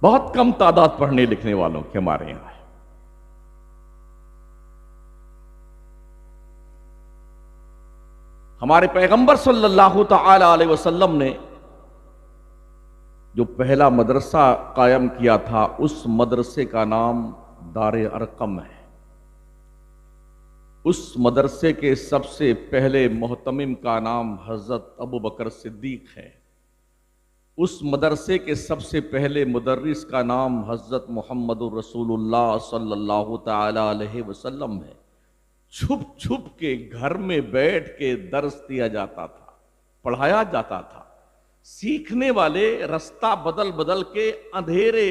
بہت کم تعداد پڑھنے لکھنے والوں کی ہمارے یہاں ہے۔ ہمارے پیغمبر صلی اللہ تعالی علیہ وسلم نے جو پہلا مدرسہ قائم کیا تھا، اس مدرسے کا نام دار ارقم ہے۔ اس مدرسے کے سب سے پہلے محتمم کا نام حضرت ابو بکر صدیق ہے۔ اس مدرسے کے سب سے پہلے مدرس کا نام حضرت محمد رسول اللہ صلی اللہ تعالی علیہ وسلم ہے۔ چھپ چھپ کے گھر میں بیٹھ کے درس دیا جاتا تھا، پڑھایا جاتا تھا۔ سیکھنے والے رستہ بدل بدل کے اندھیرے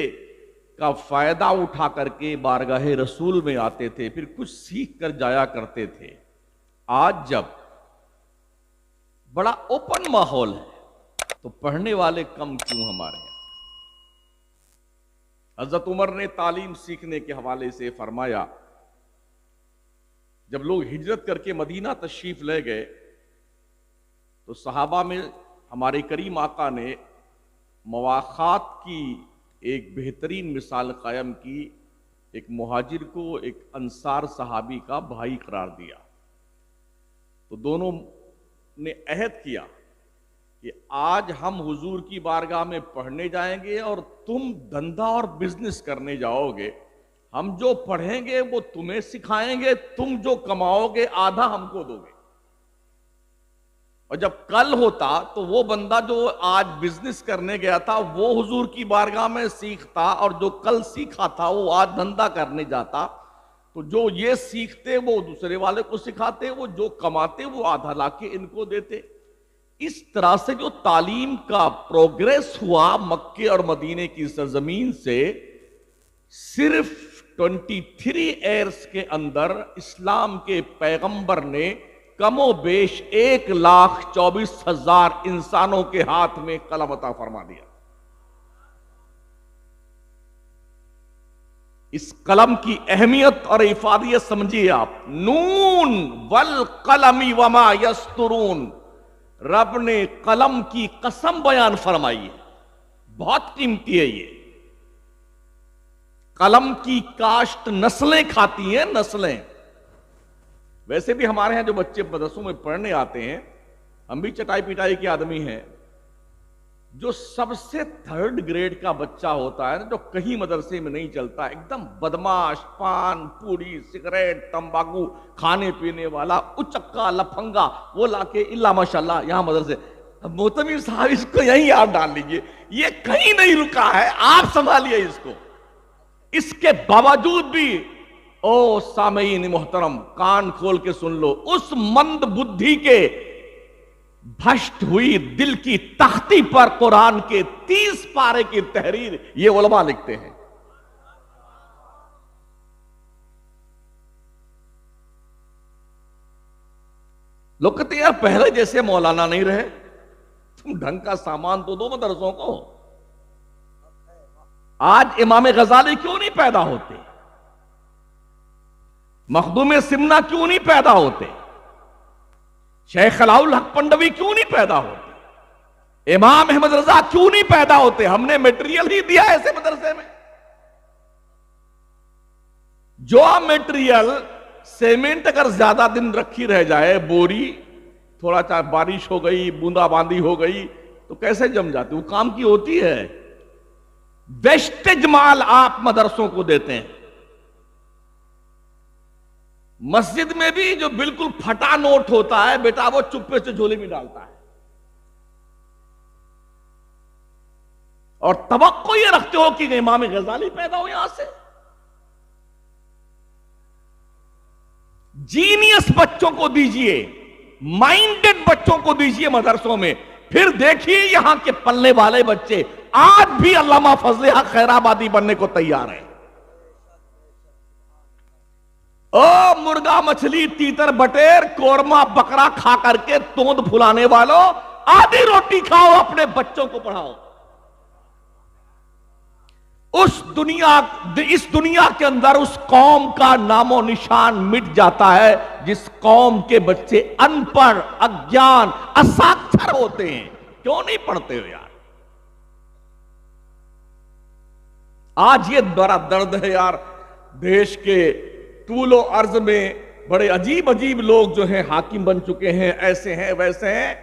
کا فائدہ اٹھا کر کے بارگاہ رسول میں آتے تھے، پھر کچھ سیکھ کر جایا کرتے تھے۔ آج جب بڑا اوپن ماحول ہے تو پڑھنے والے کم کیوں ہمارے یہاں؟ حضرت عمر نے تعلیم سیکھنے کے حوالے سے فرمایا، جب لوگ ہجرت کر کے مدینہ تشریف لے گئے تو صحابہ میں ہمارے کریم آقا نے مواخات کی ایک بہترین مثال قائم کی۔ ایک مہاجر کو ایک انصار صحابی کا بھائی قرار دیا، تو دونوں نے عہد کیا کہ آج ہم حضور کی بارگاہ میں پڑھنے جائیں گے اور تم دھندا اور بزنس کرنے جاؤ گے۔ ہم جو پڑھیں گے وہ تمہیں سکھائیں گے، تم جو کماؤ گے آدھا ہم کو دو گے۔ اور جب کل ہوتا تو وہ بندہ جو آج بزنس کرنے گیا تھا وہ حضور کی بارگاہ میں سیکھتا، اور جو کل سیکھا تھا وہ آج دھندا کرنے جاتا، تو جو یہ سیکھتے وہ دوسرے والے کو سکھاتے، وہ جو کماتے وہ آدھا لا کے ان کو دیتے۔ اس طرح سے جو تعلیم کا پروگریس ہوا مکے اور مدینے کی سرزمین سے، صرف 23 ایئرز کے اندر اسلام کے پیغمبر نے کم و بیش 1,24,000 انسانوں کے ہاتھ میں قلم عطا فرما دیا۔ اس قلم کی اہمیت اور افادیت سمجھیے آپ۔ نون والقلم وما یسطرون، رب نے قلم کی قسم بیان فرمائی ہے، بہت قیمتی ہے یہ۔ قلم کی کاشت نسلیں کھاتی ہیں، نسلیں۔ ویسے بھی ہمارے ہاں جو بچے مدرسوں میں پڑھنے آتے ہیں، ہم بھی چٹائی پٹائی کے آدمی ہیں، جو سب سے 3rd گریڈ کا بچہ ہوتا ہے نا، جو کہیں مدرسے میں نہیں چلتا، ایک دم بدماش، پان پوڑی سگریٹ تمباکو کھانے پینے والا اچکا لفنگا، وہ لا کے اللہ ماشاءاللہ یہاں مدرسے۔ اب محتمم صاحب اس کو یہیں آپ ڈال لیجئے، یہ کہیں نہیں رکا ہے، آپ سنبھالیے اس کو۔ اس کے باوجود بھی او سامعین محترم، کان کھول کے سن لو، اس مند بدھی کے بھشٹ ہوئی دل کی تختی پر قرآن کے 30 پارے کی تحریر یہ علماء لکھتے ہیں۔ لوگ کہتے ہیں یار پہلے جیسے مولانا نہیں رہے، تم ڈھنگ کا سامان تو دو مدرسوں کو۔ آج امام غزالی کیوں نہیں پیدا ہوتے؟ مخدوم سمنا کیوں نہیں پیدا ہوتے؟ شیخ علاء الحق پنڈوی کیوں نہیں پیدا ہوتے؟ امام احمد رضا کیوں نہیں پیدا ہوتے؟ ہم نے میٹریل ہی دیا ایسے مدرسے میں۔ جو میٹریل سیمنٹ اگر زیادہ دن رکھی رہ جائے، بوری تھوڑا چاہے بارش ہو گئی، بوندا باندی ہو گئی تو کیسے جم جاتی؟ وہ کام کی ہوتی ہے۔ ویسٹیج مال آپ مدرسوں کو دیتے ہیں۔ مسجد میں بھی جو بالکل پھٹا نوٹ ہوتا ہے بیٹا وہ چپے سے جھولے میں ڈالتا ہے، اور توقع یہ رکھتے ہو کہ امام غزالی پیدا ہو یہاں سے۔ جینیس بچوں کو دیجئے، مائنڈڈ بچوں کو دیجئے مدرسوں میں، پھر دیکھیے یہاں کے پلنے والے بچے آج بھی علامہ فضل حق خیرآبادی بننے کو تیار ہیں۔ او مرغا مچھلی تیتر بٹیر قورمہ بکرا کھا کر کے توند پھلانے والوں، آدھی روٹی کھاؤ، اپنے بچوں کو پڑھاؤ۔ اس دنیا کے اندر اس قوم کا نام و نشان مٹ جاتا ہے جس قوم کے بچے ان پڑھ، اگیان، اساکچر ہوتے ہیں۔ کیوں نہیں پڑھتے ہو یار؟ آج یہ بڑا درد ہے یار، دیش کے طول و عرض میں بڑے عجیب عجیب لوگ جو ہیں حاکم بن چکے ہیں، ایسے ہیں ویسے ہیں.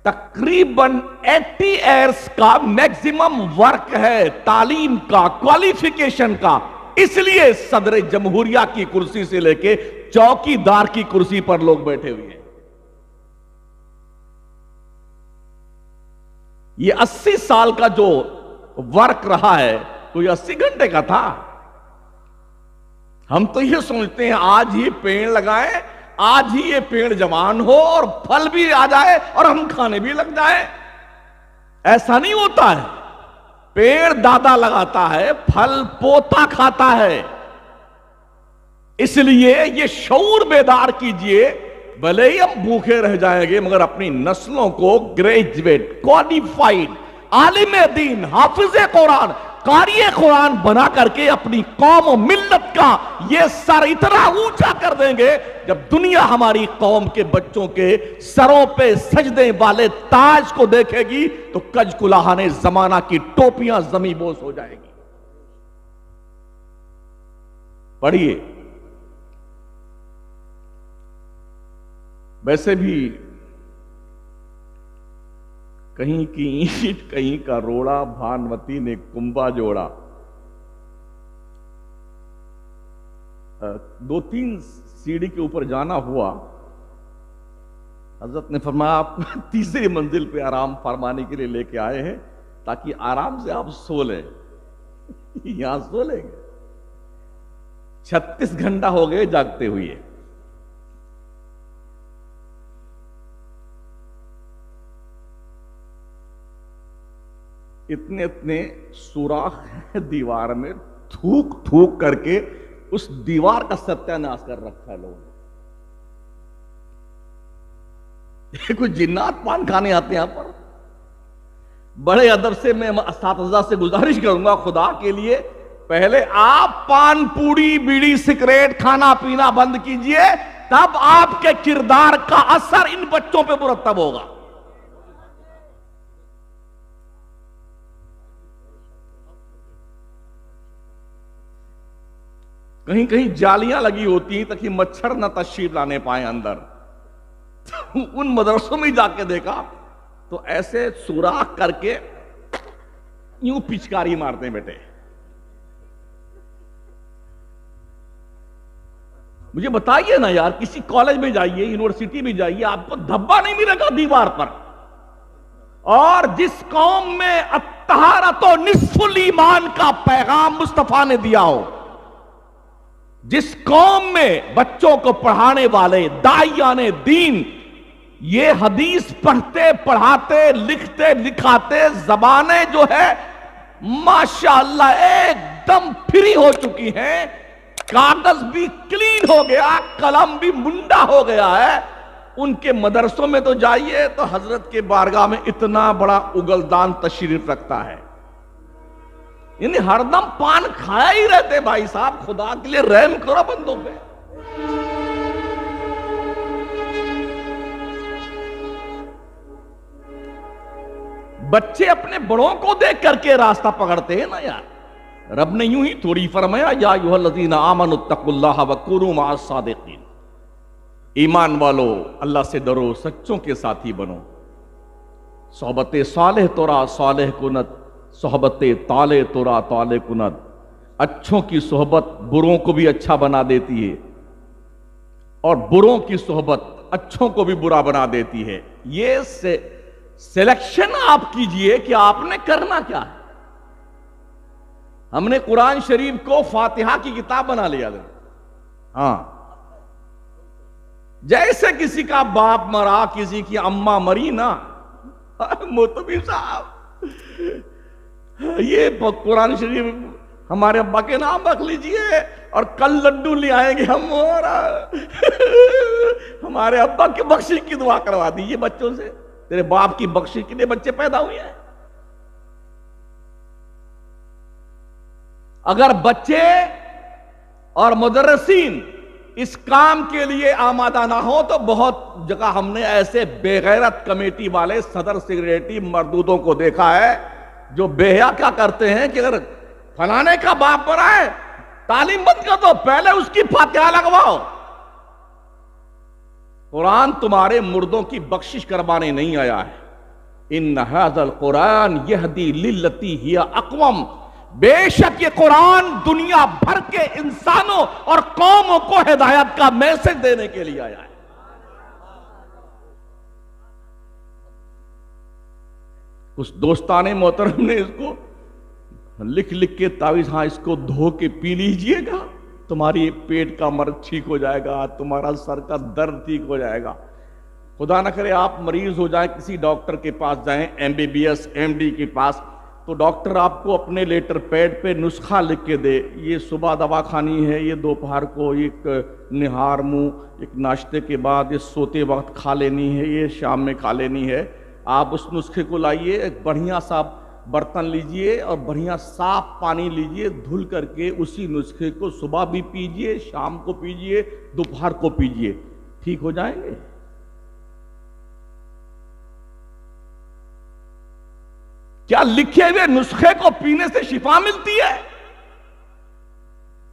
تقریباً 80 ایئرس کا میکسیمم ورک ہے تعلیم کا، کوالیفیکیشن کا. اس لیے صدر جمہوریہ کی کرسی سے لے کے چوکی دار کی کرسی پر لوگ بیٹھے ہوئے ہیں. یہ 80 سال کا جو ورک رہا ہے تو یہ 80 گھنٹے کا تھا. ہم تو یہ سوچتے ہیں آج ہی پیڑ لگائیں، آج ہی یہ پیڑ جوان ہو اور پھل بھی آ جائے اور ہم کھانے بھی لگ جائیں. ایسا نہیں ہوتا ہے. پیڑ دادا لگاتا ہے، پھل پوتا کھاتا ہے. اس لیے یہ شعور بیدار کیجئے، بھلے ہی ہم بھوکے رہ جائیں گے مگر اپنی نسلوں کو گریجویٹ، کوالیفائیڈ، عالم دین، حافظ قرآن، قاری قرآن بنا کر کے اپنی قوم و ملت کا یہ سر اتنا اونچا کر دیں گے جب دنیا ہماری قوم کے بچوں کے سروں پہ سجدے والے تاج کو دیکھے گی تو کج کلاہانے زمانہ کی ٹوپیاں زمیں بوس ہو جائے گی. پڑھیے. ویسے بھی کہیں کی اینٹ کہیں کا روڑا، بھانوتی نے کنبا جوڑا. 2-3 سیڑھی کے اوپر جانا ہوا. حضرت نے فرمایا آپ کو تیسری منزل پہ آرام فرمانے کے لیے لے کے آئے ہیں تاکہ آرام سے آپ سو لیں. یہاں سو لیں گے. 36 گھنٹہ ہو گئے جاگتے ہوئے. اتنے اتنے سوراخ ہیں دیوار میں، تھوک تھوک کر کے اس دیوار کا ستیہ ناش کر رکھا ہے لوگوں نے. کوئی جنات پان کھانے آتے ہیں یہاں پر. بڑے ادب سے میں اساتذہ سے گزارش کروں گا خدا کے لیے، پہلے آپ پان پوڑی بیڑی سگریٹ کھانا پینا بند کیجئے، تب آپ کے کردار کا اثر ان بچوں پہ مرتب ہوگا. کہیں کہیں جالیاں لگی ہوتی ہیں تاکہ مچھر نہ تشریف لانے پائیں اندر. ان مدرسوں میں جا کے دیکھا تو ایسے سوراخ کر کے یوں پچکاری مارتے ہیں بیٹے. مجھے بتائیے نا یار، کسی کالج میں جائیے، یونیورسٹی میں جائیے، آپ کو دھبا نہیں ملے گا دیوار پر. اور جس قوم میں الطہارۃ نصف الایمان کا پیغام مصطفیٰ نے دیا ہو، جس قوم میں بچوں کو پڑھانے والے داعیان دین یہ حدیث پڑھتے پڑھاتے لکھتے لکھاتے زبانیں جو ہے ماشاءاللہ ایک دم فری ہو چکی ہیں، کاغذ بھی کلین ہو گیا، قلم بھی منڈا ہو گیا ہے، ان کے مدرسوں میں تو جائیے تو حضرت کے بارگاہ میں اتنا بڑا اگلدان تشریف رکھتا ہے. یعنی ہر دم پان کھایا ہی رہتے. بھائی صاحب خدا کے لیے رحم کرو بندوں پہ. بچے اپنے بڑوں کو دیکھ کر کے راستہ پکڑتے ہیں نا یار. رب نے یوں ہی تھوڑی فرمایا یا ایھا الذین آمنوا اتقوا اللہ وکونوا مع الصادقین. ایمان والو اللہ سے ڈرو، سچوں کے ساتھی بنو. صحبت صالح تورا صالح کنت، صحبت طالع تورا طالع کنت. اچھوں کی صحبت بروں کو بھی اچھا بنا دیتی ہے اور بروں کی صحبت اچھوں کو بھی برا بنا دیتی ہے. یہ سلیکشن آپ کیجئے کہ آپ نے کرنا کیا ہے. ہم نے قرآن شریف کو فاتحہ کی کتاب بنا لیا تھا. ہاں، جیسے کسی کا باپ مرا، کسی کی اماں مری نا، موتبی صاحب یہ قرآن شریف ہمارے ابا کے نام رکھ لیجئے اور کل لڈو لے آئیں گے ہم، اور ہمارے ابا کی بخشش کی دعا کروا دیجئے بچوں سے. تیرے باپ کی بخشش کے لیے بچے پیدا ہوئے ہیں. اگر بچے اور مدرسین اس کام کے لیے آمادہ نہ ہو تو بہت جگہ ہم نے ایسے بے غیرت کمیٹی والے صدر سیکریٹری مردودوں کو دیکھا ہے جو بے حیا کیا کرتے ہیں کہ اگر فلانے کا باپ بڑا ہے، تعلیم بند کر دو، پہلے اس کی فاتحہ لگواؤ۔ قرآن تمہارے مردوں کی بخشش کروانے نہیں آیا ہے۔ ان ھذا القرآن یہدی للتی ہی اقوم، بے شک یہ قرآن دنیا بھر کے انسانوں اور قوموں کو ہدایت کا میسج دینے کے لیے آیا ہے۔ کچھ دوستان محترم نے اس کو لکھ کے تعویذ، ہاں اس کو دھو کے پی لیجئے گا، تمہاری پیٹ کا مرض ٹھیک ہو جائے گا، تمہارا سر کا درد ٹھیک ہو جائے گا۔ خدا نہ کرے آپ مریض ہو جائیں، کسی ڈاکٹر کے پاس جائیں، MBBS MD کے پاس، تو ڈاکٹر آپ کو اپنے لیٹر پیڈ پہ نسخہ لکھ کے دے، یہ صبح دوا کھانی ہے، یہ دوپہر کو ایک نہار منہ، ایک ناشتے کے بعد، یہ سوتے وقت کھا لینی ہے، یہ شام میں کھا لینی ہے۔ آپ اس نسخے کو لائیے، ایک بڑھیا سا برتن لیجئے اور بڑھیا صاف پانی لیجئے، دھل کر کے اسی نسخے کو صبح بھی پیجئے، شام کو پیجئے، دوپہر کو پیجئے، ٹھیک ہو جائیں گے۔ کیا لکھے ہوئے نسخے کو پینے سے شفا ملتی ہے؟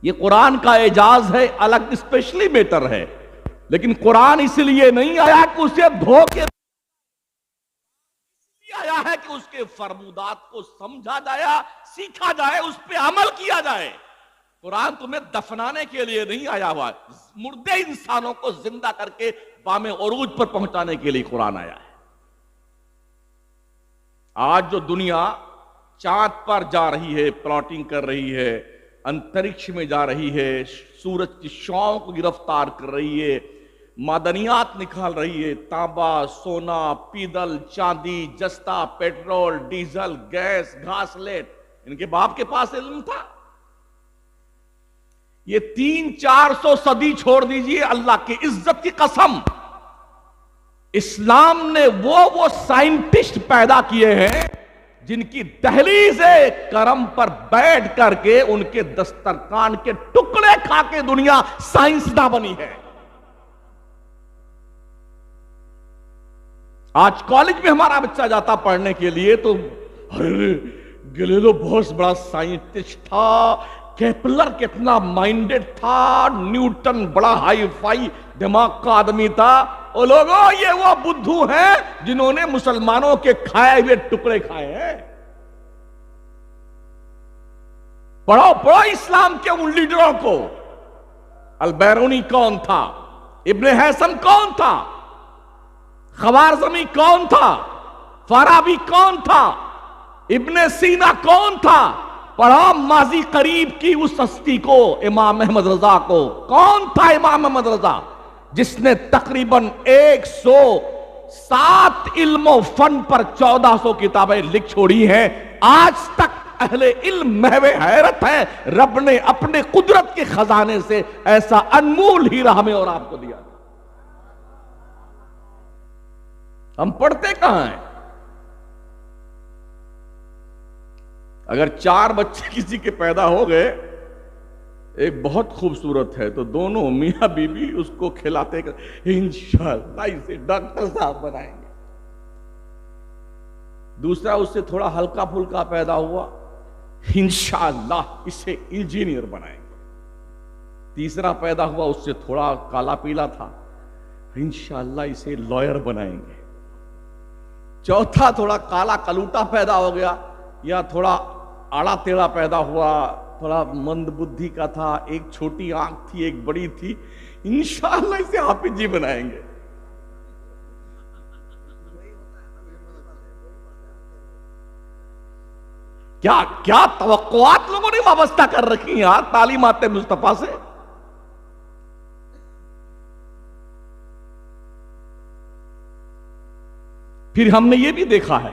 یہ قرآن کا اعجاز ہے، الگ اسپیشلی میٹر ہے، لیکن قرآن اس لیے نہیں آیا کہ اسے دھو کے آیا ہے کہ اس کے فرمودات کو سمجھا جائے، سیکھا جائے، اس پہ عمل کیا جائے۔ قرآن تمہیں دفنانے کے لیے نہیں آیا ہوا، مردے انسانوں کو زندہ کر کے بام عروج پر پہنچانے کے لیے قرآن آیا ہے۔ آج جو دنیا چاند پر جا رہی ہے، پلاٹنگ کر رہی ہے، انترکش میں جا رہی ہے، سورج کی شعاؤں کو گرفتار کر رہی ہے، معدنیات نکال رہی ہے، تانبا، سونا، پیدل، چاندی، جستا، پیٹرول، ڈیزل، گیس، گھاسلیٹ، ان کے باپ کے پاس علم تھا؟ یہ 300-400 صدی چھوڑ دیجئے، اللہ کی عزت کی قسم، اسلام نے وہ سائنٹسٹ پیدا کیے ہیں جن کی دہلیز کرم پر بیٹھ کر کے ان کے دسترخوان کے ٹکڑے کھا کے دنیا سائنسداں بنی ہے۔ آج کالج میں ہمارا بچہ جاتا پڑھنے کے لیے تو گلیلو بہت بڑا سائنٹسٹ تھا، کیپلر کتنا مائنڈڈ تھا، نیوٹن بڑا ہائی فائی دماغ کا آدمی تھا۔ اور لوگوں، یہ وہ بدھو ہیں جنہوں نے مسلمانوں کے کھائے ہوئے ٹکڑے کھائے ہیں۔ پڑھو اسلام کے ان لیڈروں کو۔ البیرونی کون تھا؟ ابن حیثم کون تھا؟ خوارزمی کون تھا؟ فارابی کون تھا؟ ابن سینا کون تھا؟ پڑھو ماضی قریب کی اس ہستی کو، امام احمد رضا کو۔ کون تھا امام احمد رضا؟ جس نے تقریباً 107 علم و فن پر 1400 کتابیں لکھ چھوڑی ہیں۔ آج تک اہل علم محو حیرت ہے، رب نے اپنے قدرت کے خزانے سے ایسا انمول ہیرا ہمیں اور آپ کو دیا۔ ہم پڑھتے کہاں ہیں؟ اگر 4 بچے کسی کے پیدا ہو گئے، ایک بہت خوبصورت ہے، تو دونوں میاں بیوی اس کو کھلاتے انشاءاللہ اسے ڈاکٹر صاحب بنائیں گے۔ دوسرا اس سے تھوڑا ہلکا پھلکا پیدا ہوا، انشاءاللہ اسے انجینئر بنائیں گے۔ تیسرا پیدا ہوا، اس سے تھوڑا کالا پیلا تھا، انشاءاللہ اسے لائر بنائیں گے۔ چوتھا تھوڑا کالا کلوٹا پیدا ہو گیا، یا تھوڑا آڑا تیڑا پیدا ہوا، تھوڑا مند بدھی کا تھا، ایک چھوٹی آنکھ تھی، ایک بڑی تھی، انشاءاللہ اسے حافظ جی بنائیں گے۔ کیا توقعات لوگوں نے وابستہ کر رکھی ہیں یار تعلیمات مصطفیٰ سے۔ پھر ہم نے یہ بھی دیکھا ہے،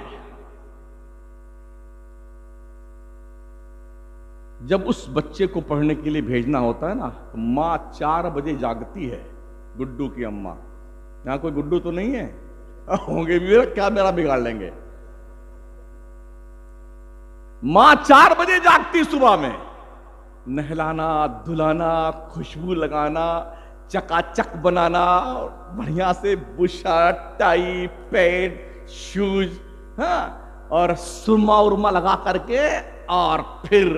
جب اس بچے کو پڑھنے کے لیے بھیجنا ہوتا ہے نا، ماں 4 بجے جاگتی ہے، گڈو کی اماں۔ یہاں کوئی گڈو تو نہیں ہے؟ ہوں گے بھی، کیا میرا بگاڑ لیں گے؟ ماں 4 بجے جاگتی صبح میں، نہلانا، دھلانا، خوشبو لگانا، چکا چک بنانا، بڑھیا سے بشرٹ، ٹائی، پینٹ، شوز، اور سرما ارما لگا کر کے، اور پھر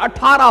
18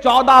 14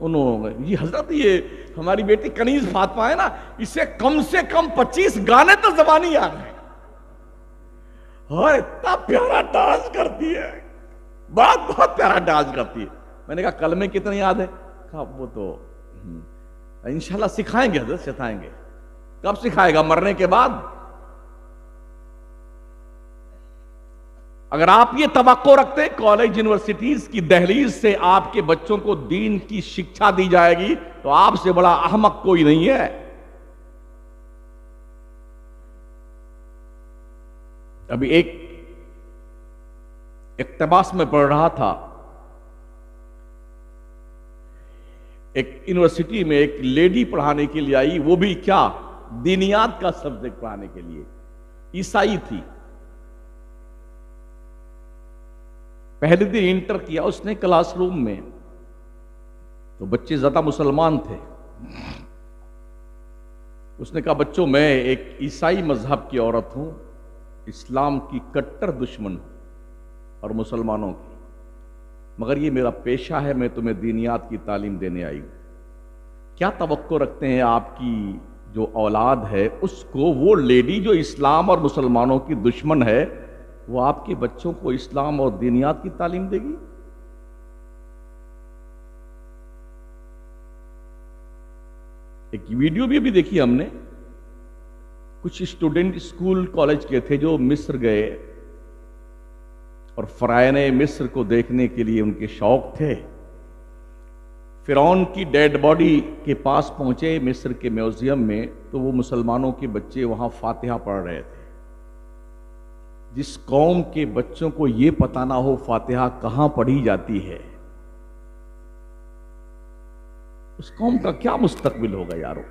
انہوں نے یہ حضرت یہ ہماری بیٹی کنیز فاطمہ ہے نا، اسے کم سے کم 25 گانے تو زبانی یاد ہیں، اور اتنا پیارا ڈانس کرتی ہے، بہت پیارا ڈانس کرتی ہے۔ میں نے کہا کلمے کتنے یاد ہے؟ کہا وہ تو انشاءاللہ سکھائیں گے حضرت، سکھائیں گے۔ کب سکھائے گا؟ مرنے کے بعد۔ اگر آپ یہ توقع رکھتے کالج یونیورسٹیز کی دہلیز سے آپ کے بچوں کو دین کی شکشا دی جائے گی تو آپ سے بڑا احمق کوئی نہیں ہے۔ ابھی ایک اقتباس میں پڑھ رہا تھا، ایک یونیورسٹی میں ایک لیڈی پڑھانے کے لیے آئی، وہ بھی کیا؟ دینیات کا سبجیکٹ پڑھانے کے لیے، عیسائی تھی۔ پہلے دن انٹر کیا اس نے کلاس روم میں، تو بچے زیادہ مسلمان تھے۔ اس نے کہا بچوں میں ایک عیسائی مذہب کی عورت ہوں، اسلام کی کٹر دشمن ہوں اور مسلمانوں کی، مگر یہ میرا پیشہ ہے، میں تمہیں دینیات کی تعلیم دینے آئی ہوں۔ کیا توقع رکھتے ہیں آپ کی جو اولاد ہے اس کو وہ لیڈی جو اسلام اور مسلمانوں کی دشمن ہے وہ آپ کے بچوں کو اسلام اور دینیات کی تعلیم دے گی؟ ایک ویڈیو بھی دیکھی ہم نے، کچھ اسٹوڈنٹ اسکول کالج کے تھے جو مصر گئے اور فرعونِ مصر کو دیکھنے کے لیے ان کے شوق تھے۔ فرعون کی ڈیڈ باڈی کے پاس پہنچے مصر کے میوزیم میں، تو وہ مسلمانوں کے بچے وہاں فاتحہ پڑھ رہے تھے۔ جس قوم کے بچوں کو یہ پتہ نہ ہو فاتحہ کہاں پڑھی جاتی ہے، اس قوم کا کیا مستقبل ہوگا یارو؟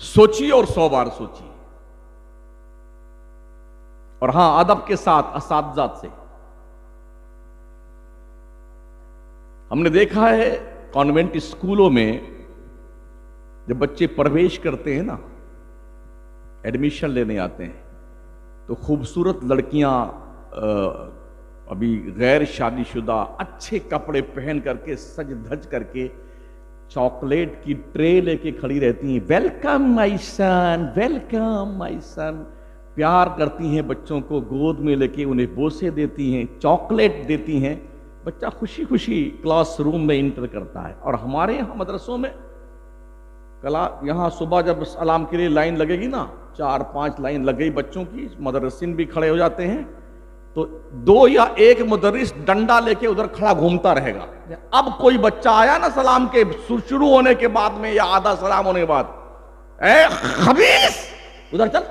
سوچیے اور 100 بار سوچیے۔ اور ہاں، ادب کے ساتھ اساتذہ سے ہم نے دیکھا ہے کانوینٹ اسکولوں میں جب بچے پرویش کرتے ہیں نا، ایڈمیشن لینے آتے ہیں، تو خوبصورت لڑکیاں ابھی غیر شادی شدہ اچھے کپڑے پہن کر کے سج دھج کر کے چاکلیٹ کی ٹرے لے کے کھڑی رہتی ہیں، ویلکم مائی سن، ویلکم مائی سن، پیار کرتی ہیں بچوں کو، گود میں لے کے انہیں بوسے دیتی ہیں، چاکلیٹ دیتی ہیں، بچہ خوشی خوشی کلاس روم میں انٹر کرتا ہے۔ اور ہمارے یہاں مدرسوں میں یہاں صبح جب سلام کے لیے لائن لگے گی نا، 4-5 لائن لگ گئی بچوں کی، مدرسین بھی کھڑے ہو جاتے ہیں، تو 2 یا 1 مدرس ڈنڈا لے کے ادھر کھڑا گھومتا رہے گا۔ اب کوئی بچہ آیا نا سلام کے شروع ہونے کے بعد میں یا آدھا سلام ہونے کے بعد، اے خبیث ادھر چل،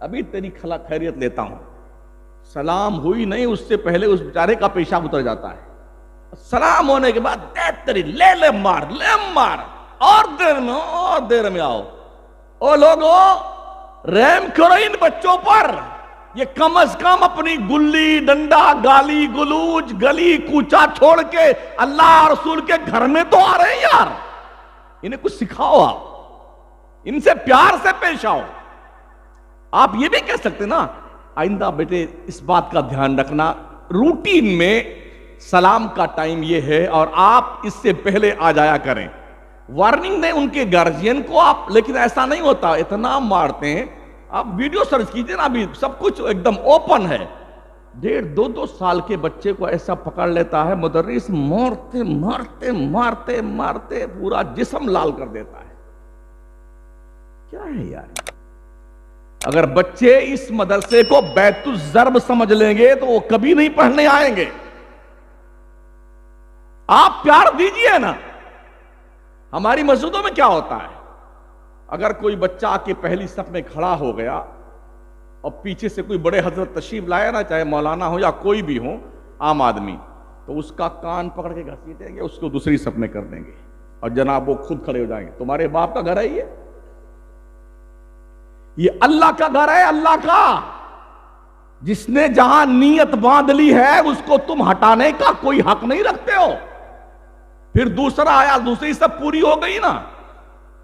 ابھی تیری خیریت لیتا ہوں۔ سلام ہوئی نہیں اس سے پہلے اس بیچارے کا پیشاب اتر جاتا ہے۔ سلام ہونے کے بعد تیری لے مار، اور دیر میں آؤ۔ او لوگو، رحم کرو ان بچوں پر، یہ کم از کم اپنی گلی ڈنڈا گالی گلوچ گلی کوچا چھوڑ کے اللہ رسول کے گھر میں تو آ رہے ہیں یار، انہیں کچھ سکھاؤ، آپ ان سے پیار سے پیش آؤ۔ آپ یہ بھی کہہ سکتے نا، آئندہ بیٹے اس بات کا دھیان رکھنا، روٹین میں سلام کا ٹائم یہ ہے اور آپ اس سے پہلے آ جایا کریں۔ وارننگ دیں ان کے گارجین کو آپ، لیکن ایسا نہیں ہوتا، اتنا مارتے ہیں۔ آپ ویڈیو سرچ کیجئے نا، ابھی سب کچھ ایک دم اوپن ہے۔ 1.5-2 سال کے بچے کو ایسا پکڑ لیتا ہے مدرس، مارتے مارتے مارتے مارتے پورا جسم لال کر دیتا ہے۔ کیا ہے یار؟ اگر بچے اس مدرسے کو بیت الضرب سمجھ لیں گے تو وہ کبھی نہیں پڑھنے آئیں گے۔ آپ پیار دیجئے نا۔ ہماری مسجدوں میں کیا ہوتا ہے، اگر کوئی بچہ آ کے پہلی صف میں کھڑا ہو گیا اور پیچھے سے کوئی بڑے حضرت تشریف لائے نا، چاہے مولانا ہو یا کوئی بھی ہو عام آدمی، تو اس کا کان پکڑ کے گھسیٹیں گے، اس کو دوسری صف میں کر دیں گے اور جناب وہ خود کھڑے ہو جائیں گے۔ تمہارے باپ کا گھر ہے یہ اللہ کا گھر ہے، اللہ کا، جس نے جہاں نیت باندھ لی ہے اس کو تم ہٹانے کا کوئی حق نہیں رکھتے ہو۔ پھر دوسرا آیا، دوسری صف پوری ہو گئی نا،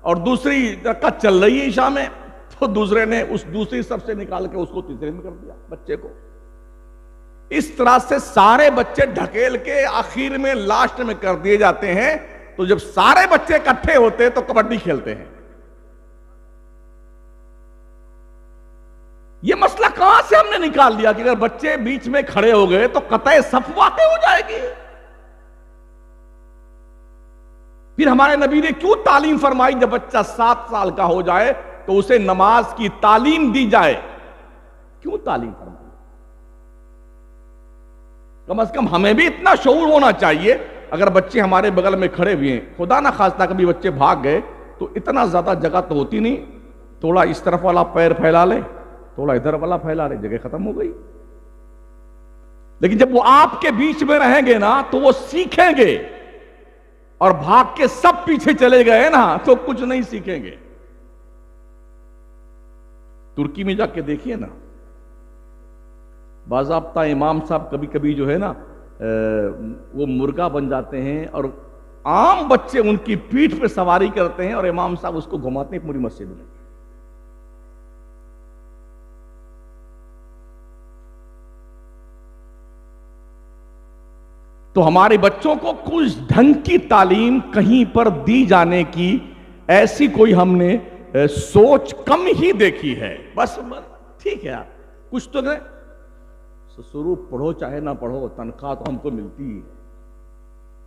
اور دوسری رکعت چل رہی ہے عشاء میں، تو دوسرے نے اس دوسری صف سے نکال کے اس کو تیسرے میں کر دیا بچے کو۔ اس طرح سے سارے بچے ڈھکیل کے آخر میں لاسٹ میں کر دیے جاتے ہیں. تو جب سارے بچے اکٹھے ہوتے ہیں تو کبڈی کھیلتے ہیں. یہ مسئلہ کہاں سے ہم نے نکال لیا کہ اگر بچے بیچ میں کھڑے ہو گئے تو قطع صف واقع ہو جائے گی؟ پھر ہمارے نبی نے کیوں تعلیم فرمائی جب بچہ 7 سال کا ہو جائے تو اسے نماز کی تعلیم دی جائے؟ کیوں تعلیم فرمائی؟ کم از کم ہمیں بھی اتنا شعور ہونا چاہیے. اگر بچے ہمارے بغل میں کھڑے ہوئے ہیں، خدا نہ خواستہ کبھی بچے بھاگ گئے، تو اتنا زیادہ جگہ تو ہوتی نہیں، تھوڑا اس طرف والا پیر پھیلا لے، تھوڑا ادھر والا پھیلا لے، جگہ ختم ہو گئی. لیکن جب وہ آپ کے بیچ میں رہیں گے نا تو وہ سیکھیں گے، اور بھاگ کے سب پیچھے چلے گئے نا تو کچھ نہیں سیکھیں گے. ترکی میں جا کے دیکھیے نا، باضابطہ امام صاحب کبھی کبھی جو ہے نا وہ مرغا بن جاتے ہیں، اور عام بچے ان کی پیٹھ پہ سواری کرتے ہیں، اور امام صاحب اس کو گھماتے ہیں پوری مسجد میں. تو ہمارے بچوں کو کچھ ڈھنگ کی تعلیم کہیں پر دی جانے کی ایسی کوئی ہم نے سوچ کم ہی دیکھی ہے. بس ٹھیک ہے، کچھ تو نہیں، سروپ پڑھو چاہے نہ پڑھو، تنخواہ تو ہم کو ملتی ہے.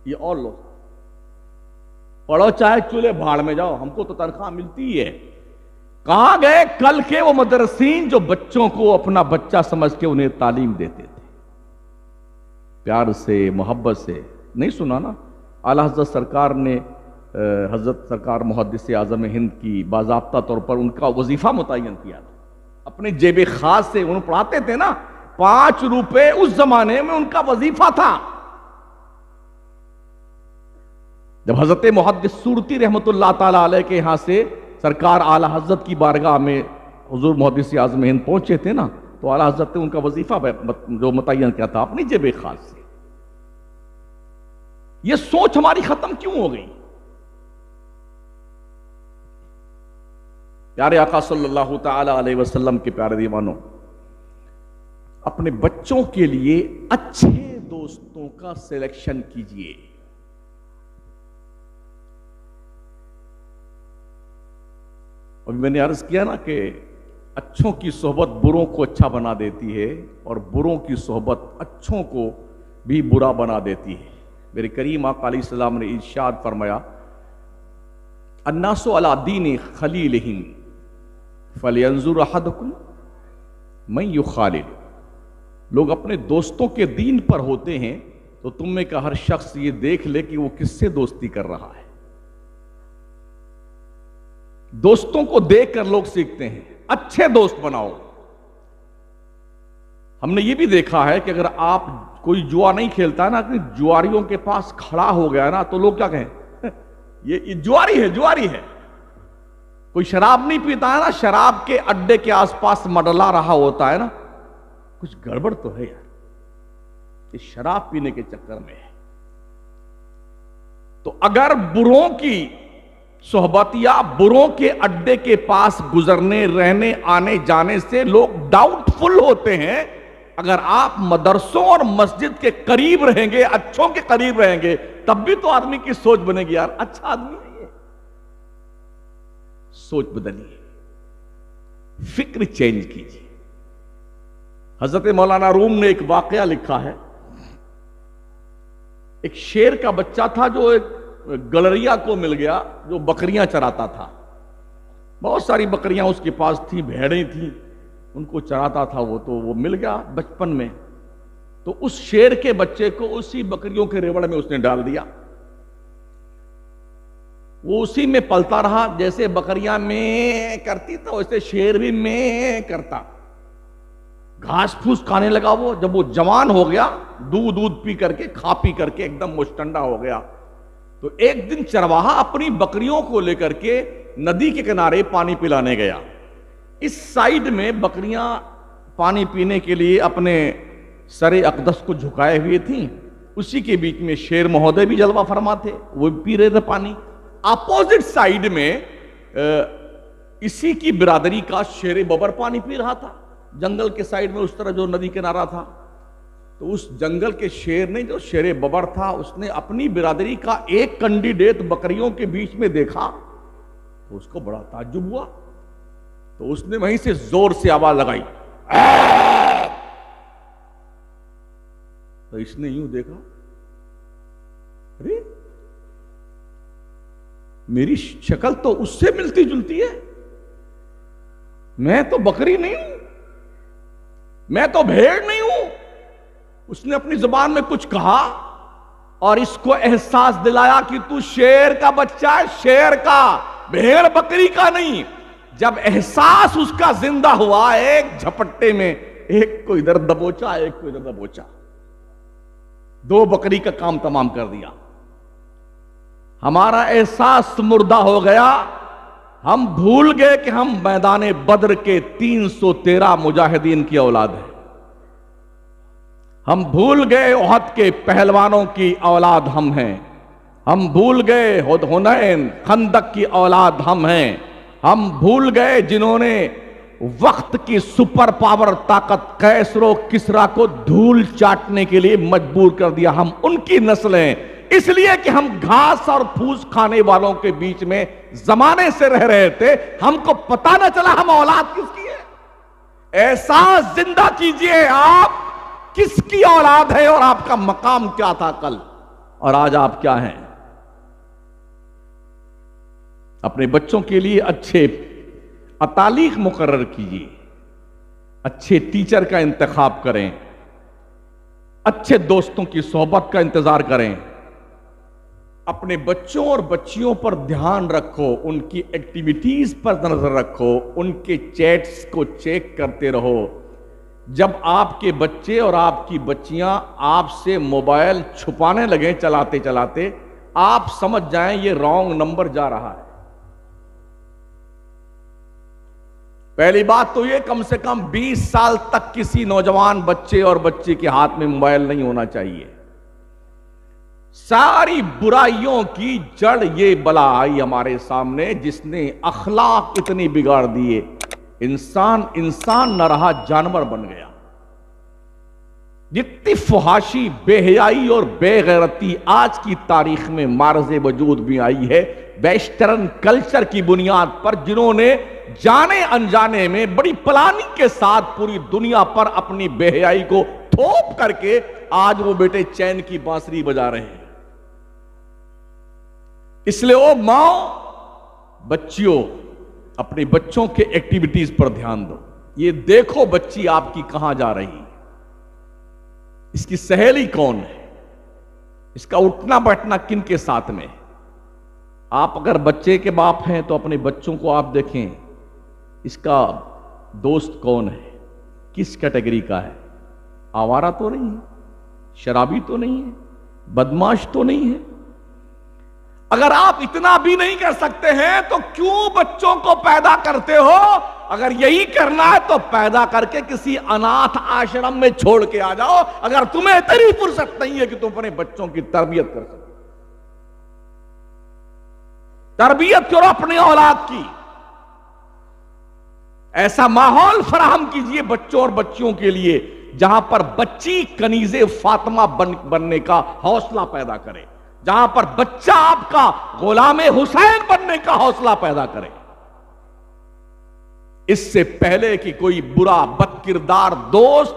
یہ اور لوگ پڑھو چاہے چولہے بھاڑ میں جاؤ، ہم کو تو تنخواہ ملتی ہے. کہاں گئے کل کے وہ مدرسین جو بچوں کو اپنا بچہ سمجھ کے انہیں تعلیم دیتے تھے، پیار سے، محبت سے؟ نہیں سنا نا اعلیٰ حضرت سرکار نے حضرت سرکار محدث اعظم ہند کی باضابطہ طور پر ان کا وظیفہ متعین کیا تھا. اپنے جیب خاص سے انہوں پڑھاتے تھے نا. 5 روپے اس زمانے میں ان کا وظیفہ تھا. جب حضرت محدث سورتی رحمت اللہ تعالی علیہ کے یہاں سے سرکار اعلیٰ حضرت کی بارگاہ میں حضور محدث اعظم ہند پہنچے تھے نا، تو اعلیٰ حضرت نے ان کا وظیفہ جو متعین کیا تھا اپنی جیب خاص سے. یہ سوچ ہماری ختم کیوں ہو گئی؟ پیارے آقا صلی اللہ تعالی علیہ وسلم کے پیارے دیوانوں، اپنے بچوں کے لیے اچھے دوستوں کا سلیکشن کیجئے. ابھی میں نے عرض کیا نا کہ اچھوں کی صحبت بروں کو اچھا بنا دیتی ہے، اور بروں کی صحبت اچھوں کو بھی برا بنا دیتی ہے. میرے کریم آقا علیہ السلام نے ارشاد فرمایا، الناس علی دین خلیلہم فلینظر احدکم من یخالل. لوگ اپنے دوستوں کے دین پر ہوتے ہیں، تو تم میں کا ہر شخص یہ دیکھ لے کہ وہ کس سے دوستی کر رہا ہے. دوستوں کو دیکھ کر لوگ سیکھتے ہیں. اچھے دوست بناؤ. ہم نے یہ بھی دیکھا ہے کہ اگر آپ کوئی جوا نہیں کھیلتا نا، کہ جواریوں کے پاس کھڑا ہو گیا نا، تو لوگ کیا کہیں؟ یہ جواری ہے، جواری ہے. کوئی شراب نہیں پیتا ہے نا، شراب کے اڈے کے آس پاس مڈلا رہا ہوتا ہے نا، کچھ گڑبڑ تو ہے یار، یہ شراب پینے کے چکر میں ہے. تو اگر بروں کی صحبت یا بروں کے اڈے کے پاس گزرنے، رہنے، آنے جانے سے لوگ ڈاؤٹ فل ہوتے ہیں، اگر آپ مدرسوں اور مسجد کے قریب رہیں گے، اچھوں کے قریب رہیں گے، تب بھی تو آدمی کی سوچ بنے گی، یار اچھا آدمی ہے یہ. سوچ بدلیے، فکر چینج کیجیے. حضرت مولانا روم نے ایک واقعہ لکھا ہے. ایک شیر کا بچہ تھا جو ایک گلریا کو مل گیا، جو بکریاں چراتا تھا. بہت ساری بکریاں اس کے پاس تھیں، بھیڑیں تھیں، ان کو چراتا تھا. وہ مل گیا بچپن میں. تو اس شیر کے بچے کو اسی بکریوں کے ریوڑ میں اس نے ڈال دیا. وہ اسی میں پلتا رہا. جیسے بکریاں میں کرتی تھا ویسے شیر بھی میں کرتا. گھاس پھوس کھانے لگا. وہ جب وہ جوان ہو گیا، دودھ پی کر کے، کھا پی کر کے ایک دم مشٹنڈا ہو گیا، تو ایک دن چرواہا اپنی بکریوں کو لے کر کے ندی کے کنارے پانی پلانے گیا. اس سائیڈ میں بکریاں پانی پینے کے لیے اپنے سر اقدس کو جھکائے ہوئے تھیں. اسی کے بیچ میں شیر مہودے بھی جلوہ فرما تھے، وہ پی رہے تھے پانی. اپوزٹ سائیڈ میں اسی کی برادری کا شیر ببر پانی پی رہا تھا، جنگل کے سائیڈ میں اس طرح جو ندی کنارہ تھا. تو اس جنگل کے شیر نے، جو شیر ببر تھا، اس نے اپنی برادری کا ایک کینڈیڈیٹ بکریوں کے بیچ میں دیکھا تو اس کو بڑا تعجب ہوا، تو اس نے وہیں سے زور سے آواز لگائی، تو اس نے یوں دیکھا، ارے میری شکل تو اس سے ملتی جلتی ہے، میں تو بکری نہیں ہوں، میں تو بھیڑ نہیں ہوں۔ اس نے اپنی زبان میں کچھ کہا اور اس کو احساس دلایا کہ تو شیر کا بچہ ہے، شیر کا، بھیڑ بکری کا نہیں۔ جب احساس اس کا زندہ ہوا، ایک جھپٹے میں ایک کو ادھر دبوچا، ایک کو ادھر دبوچا، 2 بکری کا کام تمام کر دیا۔ ہمارا احساس مردہ ہو گیا، ہم بھول گئے کہ ہم میدان بدر کے 313 مجاہدین کی اولاد ہیں، ہم بھول گئے احد کے پہلوانوں کی اولاد ہم ہیں، ہم بھول گئے حنین خندق کی اولاد ہم ہیں، ہم بھول گئے جنہوں نے وقت کی سپر پاور طاقت کیسر و کسرا کو دھول چاٹنے کے لیے مجبور کر دیا، ہم ان کی نسلیں، اس لیے کہ ہم گھاس اور پھوس کھانے والوں کے بیچ میں زمانے سے رہ رہے تھے، ہم کو پتہ نہ چلا ہم اولاد کس کی ہے۔ احساس زندہ کیجئے، آپ کس کی اولاد ہے اور آپ کا مقام کیا تھا کل اور آج آپ کیا ہیں۔ اپنے بچوں کے لیے اچھے اتالیق مقرر کیجیے، اچھے ٹیچر کا انتخاب کریں، اچھے دوستوں کی صحبت کا انتظار کریں، اپنے بچوں اور بچیوں پر دھیان رکھو، ان کی ایکٹیویٹیز پر نظر رکھو، ان کے چیٹس کو چیک کرتے رہو۔ جب آپ کے بچے اور آپ کی بچیاں آپ سے موبائل چھپانے لگیں چلاتے چلاتے، آپ سمجھ جائیں یہ رانگ نمبر جا رہا ہے۔ پہلی بات تو یہ، کم سے کم 20 سال تک کسی نوجوان بچے اور بچی کے ہاتھ میں موبائل نہیں ہونا چاہیے۔ ساری برائیوں کی جڑ یہ بلا آئی ہمارے سامنے جس نے اخلاق اتنی بگاڑ دیے، انسان نہ رہا، جانور بن گیا۔ جتنی فحاشی، بے حیائی اور بے غیرتی آج کی تاریخ میں معرض وجود بھی آئی ہے، ویسٹرن کلچر کی بنیاد پر، جنہوں نے جانے انجانے میں بڑی پلاننگ کے ساتھ پوری دنیا پر اپنی بے حیائی کو تھوپ کر کے آج وہ بیٹے چین کی بانسری بجا رہے ہیں۔ اس لیے او ماں، بچیوں، اپنے بچوں کے ایکٹیویٹیز پر دھیان دو، یہ دیکھو بچی آپ کی کہاں جا رہی، اس کی سہیلی کون ہے، اس کا اٹھنا بیٹھنا کن کے ساتھ میں۔ آپ اگر بچے کے باپ ہیں تو اپنے بچوں کو آپ دیکھیں، اس کا دوست کون ہے، کس کیٹیگری کا ہے، آوارہ تو نہیں ہے، شرابی تو نہیں ہے، بدماش تو نہیں ہے۔ اگر آپ اتنا بھی نہیں کر سکتے ہیں تو کیوں بچوں کو پیدا کرتے ہو؟ اگر یہی کرنا ہے تو پیدا کر کے کسی اناتھ آشرم میں چھوڑ کے آ جاؤ، اگر تمہیں اتنی فرصت نہیں ہے کہ تم اپنے بچوں کی تربیت کر سکو۔ تربیت کرو اپنی اولاد کی، ایسا ماحول فراہم کیجئے بچوں اور بچیوں کے لیے جہاں پر بچی کنیز فاطمہ بننے کا حوصلہ پیدا کرے، جہاں پر بچہ آپ کا غلام حسین بننے کا حوصلہ پیدا کرے۔ اس سے پہلے کہ کوئی برا بد کردار دوست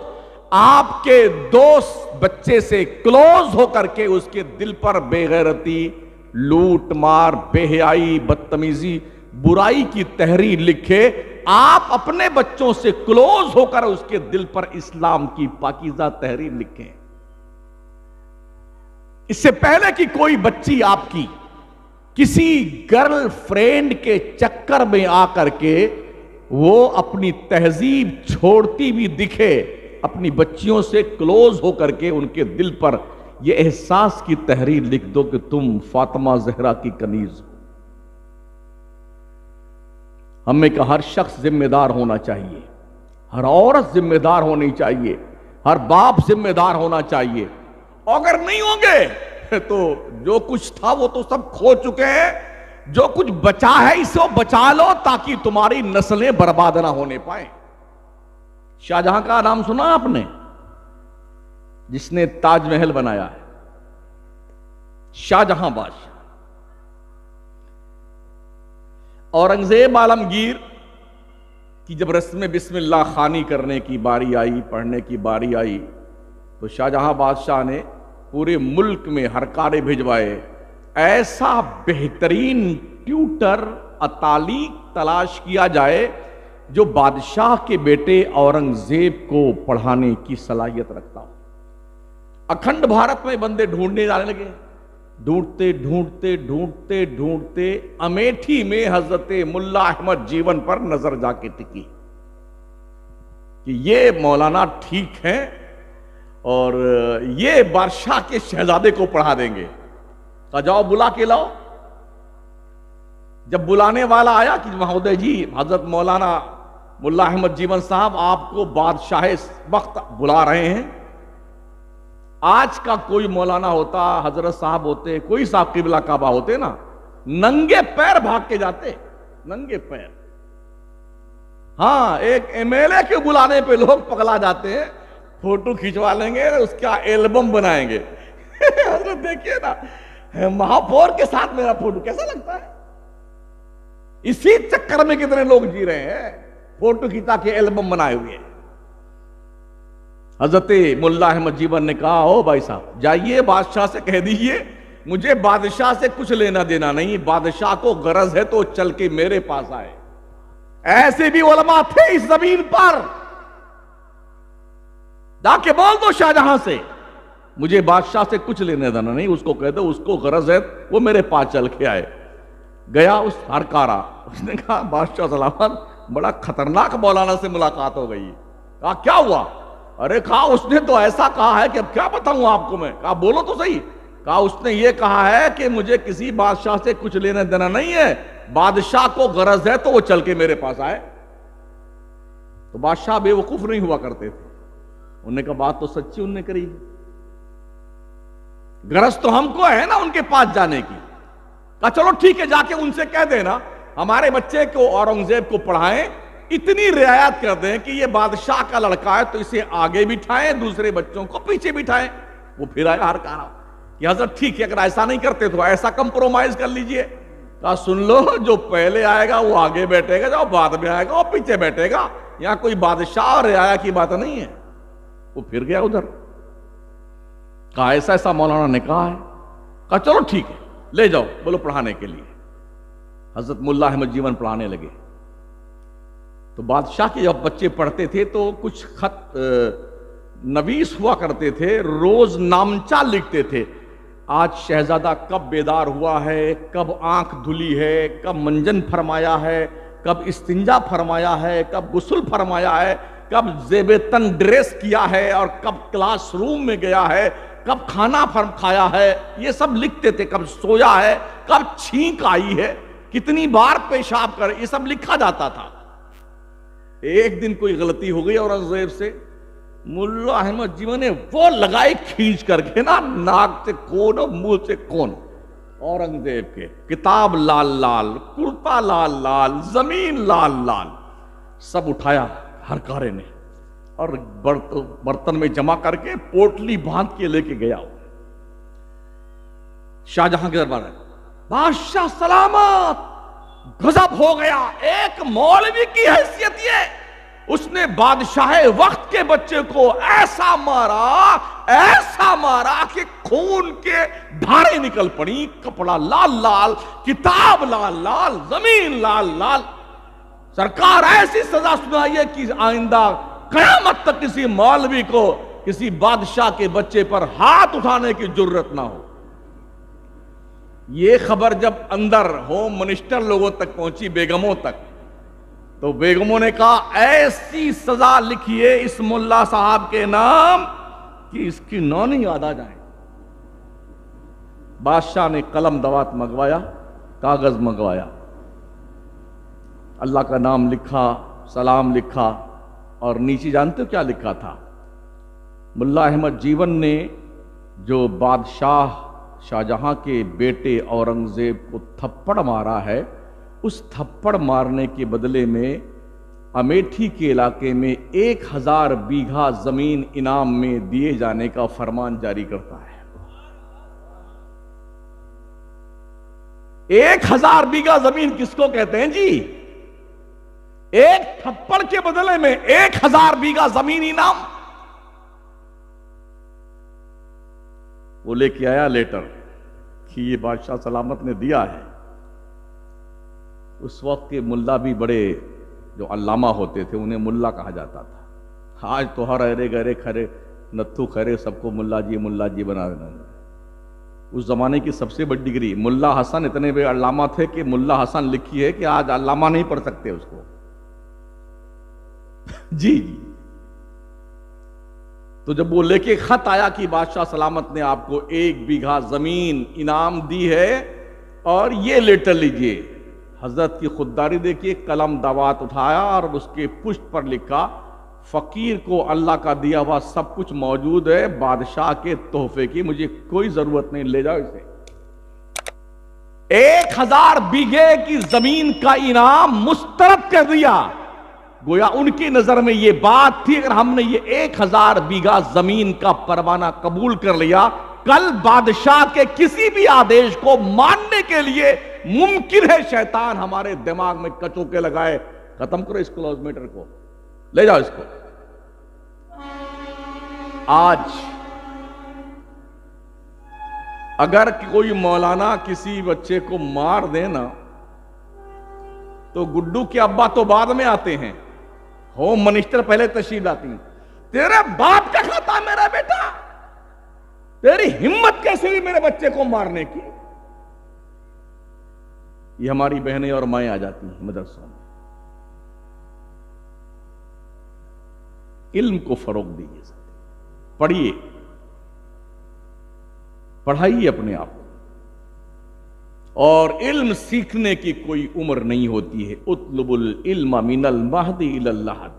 آپ کے دوست بچے سے کلوز ہو کر کے اس کے دل پر بے غیرتی، لوٹ مار، بے حیائی، بدتمیزی، برائی کی تحریر لکھے، آپ اپنے بچوں سے کلوز ہو کر اس کے دل پر اسلام کی پاکیزہ تحریر لکھیں۔ اس سے پہلے کہ کوئی بچی آپ کی کسی گرل فرینڈ کے چکر میں آ کر کے وہ اپنی تہذیب چھوڑتی بھی دکھے، اپنی بچیوں سے کلوز ہو کر کے ان کے دل پر یہ احساس کی تحریر لکھ دو کہ تم فاطمہ زہرا کی کنیز ہو۔ ہمیں کہ ہر شخص ذمہ دار ہونا چاہیے، ہر عورت ذمہ دار ہونی چاہیے، ہر باپ ذمہ دار ہونا چاہیے۔ اگر نہیں ہوں گے تو جو کچھ تھا وہ تو سب کھو چکے ہیں، جو کچھ بچا ہے اسے بچا لو تاکہ تمہاری نسلیں برباد نہ ہونے پائیں۔ شاہ جہاں کا نام سنا آپ نے؟ جس نے تاج محل بنایا ہے، شاہجہاں بادشاہ۔ اورنگزیب عالمگیر کی جب رسم بسم اللہ خوانی کرنے کی باری آئی، پڑھنے کی باری آئی، تو شاہجہاں بادشاہ نے پورے ملک میں ہرکارے بھجوائے، ایسا بہترین ٹیوٹر اتالیق تلاش کیا جائے جو بادشاہ کے بیٹے اورنگزیب کو پڑھانے کی صلاحیت رکھتا ہو۔ اکھنڈ بھارت میں بندے ڈھونڈنے جانے لگے، ڈھونڈتے ڈھونڈتے ڈھونڈتے ڈھونڈتے امیٹھی میں حضرت ملا احمد جیون پر نظر جا کے ٹکی کہ یہ مولانا ٹھیک ہیں اور یہ بادشاہ کے شہزادے کو پڑھا دیں گے۔ کہا جاؤ بلا کے لاؤ۔ جب بلانے والا آیا کہ مہودے جی حضرت مولانا ملا احمد جیون صاحب آپ کو بادشاہ اس وقت بلا رہے ہیں، آج کا کوئی مولانا ہوتا، حضرت صاحب ہوتے، کوئی صاحب قبلہ کعبہ ہوتے نا، ننگے پیر بھاگ کے جاتے، ننگے پیر۔ ہاں، ایک ایم ایل اے کے بلانے پہ لوگ پگلا جاتے ہیں، فوٹو کھینچوا لیں گے، اس کا ایلبم بنائیں گے۔ حضرت دیکھیے نا، مہاپور کے ساتھ میرا فوٹو کیسا لگتا ہے؟ اسی چکر میں کتنے لوگ جی رہے ہیں، فوٹو کھینچا کے ایلبم بنائے ہوئے۔ حضرت ملا احمد جیون نے کہا، او بھائی صاحب جائیے بادشاہ سے کہہ دیجئے مجھے بادشاہ سے کچھ لینا دینا نہیں، بادشاہ کو غرض ہے تو چل کے میرے پاس آئے۔ ایسے بھی علماء تھے اس زمین پر، جا کے بول دو شاہجہاں سے مجھے بادشاہ سے کچھ لینے دینا نہیں، اس کو کہہ دو اس کو غرض ہے وہ میرے پاس چل کے آئے۔ گیا اس ہرکارا، اس نے کہا بادشاہ سلامت بڑا خطرناک مولانا سے ملاقات ہو گئی۔ کہا کیا ہوا؟ ارے کہا اس نے تو ایسا کہا ہے کہ اب کیا بتاؤں آپ کو میں۔ کہا بولو تو صحیح۔ کہا اس نے یہ کہا ہے کہ مجھے کسی بادشاہ سے کچھ لینا دینا نہیں ہے، بادشاہ کو غرض ہے تو وہ چل کے میرے پاس آئے۔ تو بادشاہ بے وقوف نہیں ہوا کرتے تھے، انہوں نے کہا بات تو سچی انہوں نے کری، غرض تو ہم کو ہے نا ان کے پاس جانے کی۔ کہا چلو ٹھیک ہے، جا کے ان سے کہہ دینا ہمارے بچے کو اورنگزیب کو پڑھائیں، اتنی رعایت کر دیں کہ یہ بادشاہ کا لڑکا ہے تو اسے آگے بٹھائیں، دوسرے بچوں کو پیچھے بٹھائیں۔ وہ پھر آیا ہر کہا کہ حضرت ٹھیک ہے، اگر ایسا نہیں کرتے تو ایسا کمپرومائز کر لیجئے۔ کہا سن لو، جو پہلے آئے گا وہ آگے بیٹھے گا، جو بعد میں آئے گا وہ پیچھے بیٹھے گا، یہاں کوئی بادشاہ اور رعایا کی بات نہیں ہے۔ وہ پھر گیا ادھر، کہا ایسا ایسا مولانا نے کہا ہے۔ کہا چلو ٹھیک ہے لے جاؤ، بولو پڑھانے کے لیے۔ حضرت ملا احمد جیون پڑھانے لگے۔ تو بادشاہ کے جب بچے پڑھتے تھے تو کچھ خط نویس ہوا کرتے تھے، روز نامچہ لکھتے تھے، آج شہزادہ کب بیدار ہوا ہے، کب آنکھ دھلی ہے، کب منجن فرمایا ہے، کب استنجا فرمایا ہے، کب غسل فرمایا ہے، کب زیب تن ڈریس کیا ہے، اور کب کلاس روم میں گیا ہے، کب کھانا کھایا ہے، یہ سب لکھتے تھے، کب سویا ہے، کب چھینک آئی ہے، کتنی بار پیشاب کر، یہ سب لکھا جاتا تھا۔ ایک دن کوئی غلطی ہو گئی اورنگزیب سے، ملا احمد جیون نے وہ لگائی کھینچ کر کے نا، ناک سے کون اور منہ سے کون، اورنگزیب کے کتاب لال لال، کرتا لال لال، زمین لال لال، سب اٹھایا ہر کارے نے اور برتن میں جمع کر کے پوٹلی باندھ کے لے کے گیا شاہجہاں کے دربار میں۔ بادشاہ سلامت غضب ہو گیا، ایک مولوی کی حیثیت یہ، اس نے بادشاہ وقت کے بچے کو ایسا مارا کہ خون کے دھارے نکل پڑی، کپڑا لال لال، کتاب لال لال، زمین لال لال۔ سرکار ایسی سزا سنائیے کہ آئندہ قیامت تک کسی مولوی کو کسی بادشاہ کے بچے پر ہاتھ اٹھانے کی جرت نہ ہو۔ یہ خبر جب اندر ہوم منسٹر لوگوں تک پہنچی، بیگموں تک، تو بیگموں نے کہا ایسی سزا لکھیے اس ملا صاحب کے نام کہ اس کی نونی یاد آ جائیں۔ بادشاہ نے قلم دوات منگوایا، کاغذ منگوایا، اللہ کا نام لکھا، سلام لکھا، اور نیچے جانتے ہو کیا لکھا تھا؟ ملا احمد جیون نے جو بادشاہ شاہجہاں کے بیٹے اورنگزیب کو تھپڑ مارا ہے، اس تھپڑ مارنے کے بدلے میں امیٹھی کے علاقے میں 1000 بیگھا زمین انعام میں دیے جانے کا فرمان جاری کرتا ہے۔ 1000 بیگھا زمین کس کو کہتے ہیں جی؟ ایک تھپڑ کے بدلے میں 1000 بیگھا زمین انعام۔ وہ لے کے آیا لیٹر کہ یہ بادشاہ سلامت نے دیا ہے۔ اس وقت کے ملا بھی بڑے جو علامہ ہوتے تھے انہیں ملا کہا جاتا تھا۔ آج تو ہر ارے گرے کھرے نتھو کھرے سب کو ملا جی بنا دینا۔ اس زمانے کی سب سے بڑی ڈگری ملا حسن اتنے بڑے علامہ تھے کہ ملا حسن لکھی ہے کہ آج علامہ نہیں پڑھ سکتے اس کو۔ جی تو جب وہ لے کے خط آیا کہ بادشاہ سلامت نے آپ کو 1 بیگھا زمین انعام دی ہے اور یہ لیٹر لیجئے، حضرت کی خودداری دیکھیے، قلم دوات اٹھایا اور اس کے پشت پر لکھا فقیر کو اللہ کا دیا ہوا سب کچھ موجود ہے، بادشاہ کے تحفے کی مجھے کوئی ضرورت نہیں، لے جاؤ اسے۔ 1000 بیگھے کی زمین کا انعام مسترد کر دیا۔ گویا ان کی نظر میں یہ بات تھی اگر ہم نے یہ 1000 بیگھا زمین کا پروانہ قبول کر لیا، کل بادشاہ کے کسی بھی آدیش کو ماننے کے لیے ممکن ہے شیطان ہمارے دماغ میں کچوکے لگائے، ختم کرو اس کلوز میٹر کو، لے جاؤ اس کو۔ آج اگر کوئی مولانا کسی بچے کو مار دینا تو گڈو کے ابا تو بعد میں آتے ہیں، ہوم منسٹر پہلے تشریف لاتی ہیں، تیرے باپ کا کھاتا میرا بیٹا، تیری ہمت کیسے ہوئی میرے بچے کو مارنے کی؟ یہ ہماری بہنیں اور مائیں آ جاتی ہیں مدرسوں میں۔ علم کو فروغ دیجیے، پڑھیے، پڑھائیے اپنے آپ کو، اور علم سیکھنے کی کوئی عمر نہیں ہوتی ہے۔ اطلب العلم من المہد الی اللحد،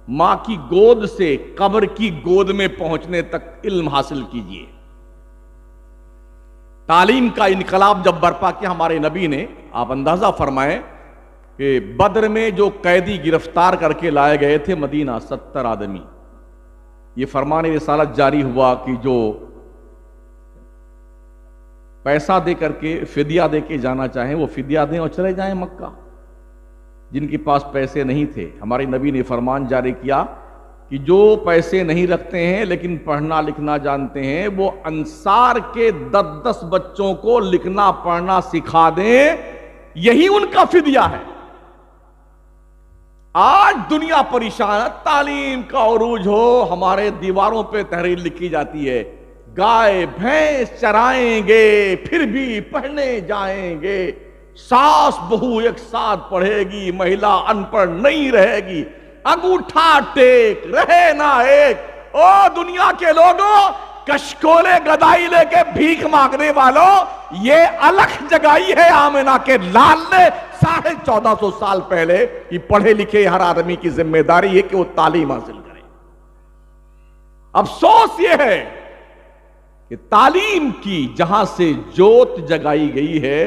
ماں کی گود سے قبر کی گود میں پہنچنے تک علم حاصل کیجیے۔ تعلیم کا انقلاب جب برپا کیا ہمارے نبی نے، آپ اندازہ فرمائیں کہ بدر میں جو قیدی گرفتار کر کے لائے گئے تھے مدینہ، 70 آدمی، یہ فرمان رسالت جاری ہوا کہ جو پیسہ دے کر کے فدیہ دے کے جانا چاہیں وہ فدیہ دیں اور چلے جائیں مکہ۔ جن کے پاس پیسے نہیں تھے، ہمارے نبی نے فرمان جاری کیا کہ جو پیسے نہیں رکھتے ہیں لیکن پڑھنا لکھنا جانتے ہیں، وہ انصار کے 10 بچوں کو لکھنا پڑھنا سکھا دیں، یہی ان کا فدیہ ہے۔ آج دنیا پریشان ہے، تعلیم کا عروج ہو، ہمارے دیواروں پہ تحریر لکھی جاتی ہے، گائے بھینس چرائیں گے پھر بھی پڑھنے جائیں گے، ساس بہو ایک ساتھ پڑھے گی، مہیلا ان پڑھ نہیں رہے گی، انگوٹھا ٹیک رہے نہ ایک۔ او دنیا کے لوگوں، کشکولے گدائی لے کے بھیک مانگنے والوں، یہ الگ جگائی ہے آمنہ کے لال نے 1450 سال پہلے کہ پڑھے لکھے ہر آدمی کی ذمہ داری ہے کہ وہ تعلیم حاصل کرے۔ افسوس یہ ہے کہ تعلیم کی جہاں سے جوت جگائی گئی ہے،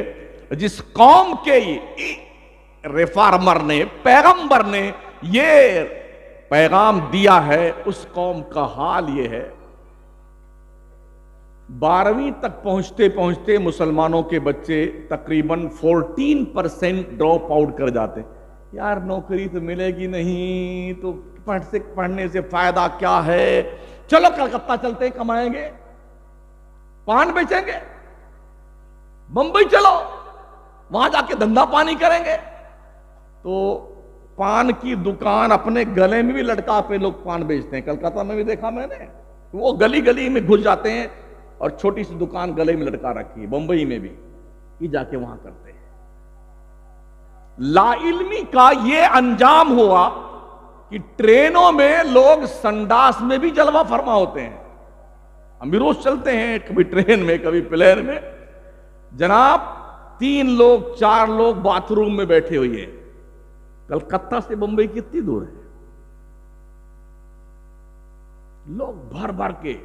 جس قوم کے ریفارمر نے، پیغمبر نے یہ پیغام دیا ہے، اس قوم کا حال یہ ہے۔ 12ویں تک پہنچتے پہنچتے مسلمانوں کے بچے تقریباً 14% ڈراپ آؤٹ کر جاتے ہیں۔ یار نوکری تو ملے گی نہیں تو پڑھنے سے فائدہ کیا ہے، چلو کلکتہ چلتے ہیں، کمائیں گے، پان بیچیں گے، بمبئی چلو وہاں جا کے دھندا پانی کریں گے۔ تو پان کی دکان اپنے گلے میں بھی لٹکا پہ لوگ پان بیچتے ہیں، کلکتہ میں بھی دیکھا میں نے، وہ گلی گلی میں گھس جاتے ہیں اور چھوٹی سی دکان گلے میں لٹکا رکھی ہے، بمبئی میں بھی یہ جا کے وہاں کرتے ہیں۔ لا علمی کا یہ انجام ہوا کہ ٹرینوں میں لوگ سنڈاس میں بھی جلوہ فرما ہوتے ہیں۔ ہم بھی روز چلتے ہیں، کبھی ٹرین میں کبھی پلین میں، جناب 3 لوگ 4 لوگ باتھ روم میں بیٹھے ہوئے ہیں۔ کلکتہ سے بمبئی کتنی دور ہے؟ لوگ بھر بھر کے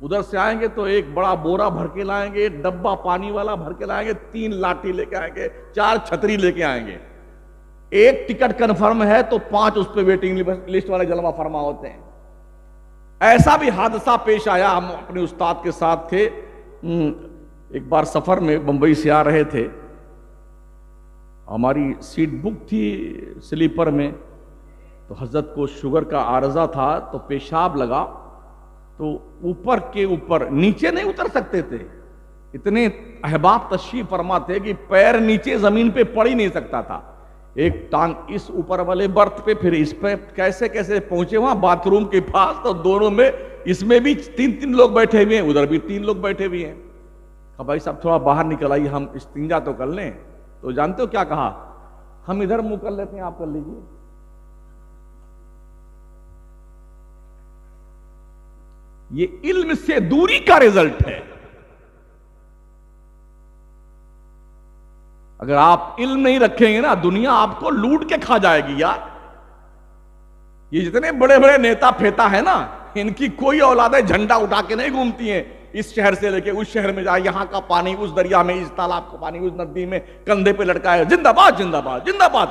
ادھر سے آئیں گے تو ایک بڑا بورا بھر کے لائیں گے، ڈبہ پانی والا بھر کے لائیں گے، 3 لاٹھی لے کے آئیں گے، 4 چھتری لے کے آئیں گے۔ ایک ٹکٹ کنفرم ہے تو 5 اس پہ ویٹنگ لسٹ والے جلوہ فرما ہوتے ہیں. ایسا بھی حادثہ پیش آیا. ہم اپنے استاد کے ساتھ تھے, ایک بار سفر میں بمبئی سے آ رہے تھے, ہماری سیٹ بک تھی سلیپر میں, تو حضرت کو شوگر کا عارضہ تھا تو پیشاب لگا, تو اوپر کے اوپر نیچے نہیں اتر سکتے تھے, اتنے احباب تشریف فرما تھے کہ پیر نیچے زمین پہ پڑ ہی نہیں سکتا تھا. ایک ٹانگ اس اوپر والے برتھ پہ, پھر اس پہ, کیسے کیسے پہنچے وہاں باتھ روم کے پاس, تو دونوں میں اس میں بھی 3 لوگ بیٹھے ہوئے ہیں, ادھر بھی 3 لوگ بیٹھے ہوئے ہیں. کہا بھائی صاحب تھوڑا باہر نکل آئیے, ہم استنجا تو کر لیں. تو جانتے ہو کیا کہا, ہم ادھر منہ کر لیتے ہیں, آپ کر لیجیے. یہ علم سے دوری کا رزلٹ ہے. اگر آپ علم نہیں رکھیں گے نا, دنیا آپ کو لوٹ کے کھا جائے گی یار. یہ جتنے بڑے بڑے نیتا پھیتا ہے نا, ان کی کوئی اولادیں جھنڈا اٹھا کے نہیں گھومتی ہیں, اس شہر سے لے کے اس شہر میں جائے, یہاں کا پانی اس دریا میں, اس تالاب کا پانی اس ندی میں کندھے پہ لٹکائے, زندہ باد زندہ باد زندہ باد.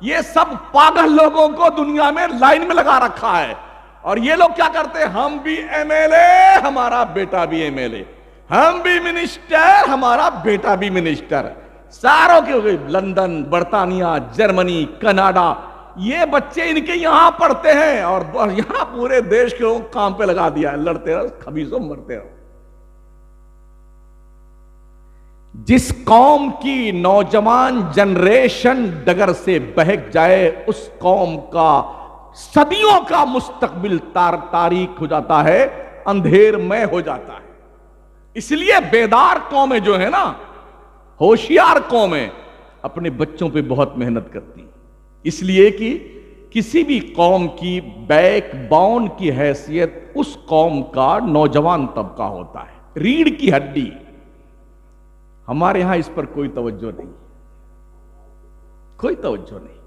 یہ سب پاگل لوگوں کو دنیا میں لائن میں لگا رکھا ہے. اور یہ لوگ کیا کرتے ہیں, ہم بھی ایم ایل اے, ہمارا بیٹا بھی ایم ایل اے, ہم بھی منسٹر, ہمارا بیٹا بھی منسٹر. ساروں کے لندن, برطانیہ, جرمنی, کینیڈا, یہ بچے ان کے یہاں پڑھتے ہیں, اور یہاں پورے دیش کے کام پہ لگا دیا ہے. لڑتے رہو, خبیثوں مرتے رہو. جس قوم کی نوجوان جنریشن ڈگر سے بہک جائے, اس قوم کا صدیوں کا مستقبل تاریک ہو جاتا ہے, اندھیر میں ہو جاتا ہے. اس لیے بیدار قومیں جو ہے نا, ہوشیار قومیں, اپنے بچوں پہ بہت محنت کرتی ہیں. اس لیے کہ کسی بھی قوم کی بیک بون کی حیثیت اس قوم کا نوجوان طبقہ ہوتا ہے, ریڑھ کی ہڈی. ہمارے یہاں اس پر کوئی توجہ نہیں, کوئی توجہ نہیں.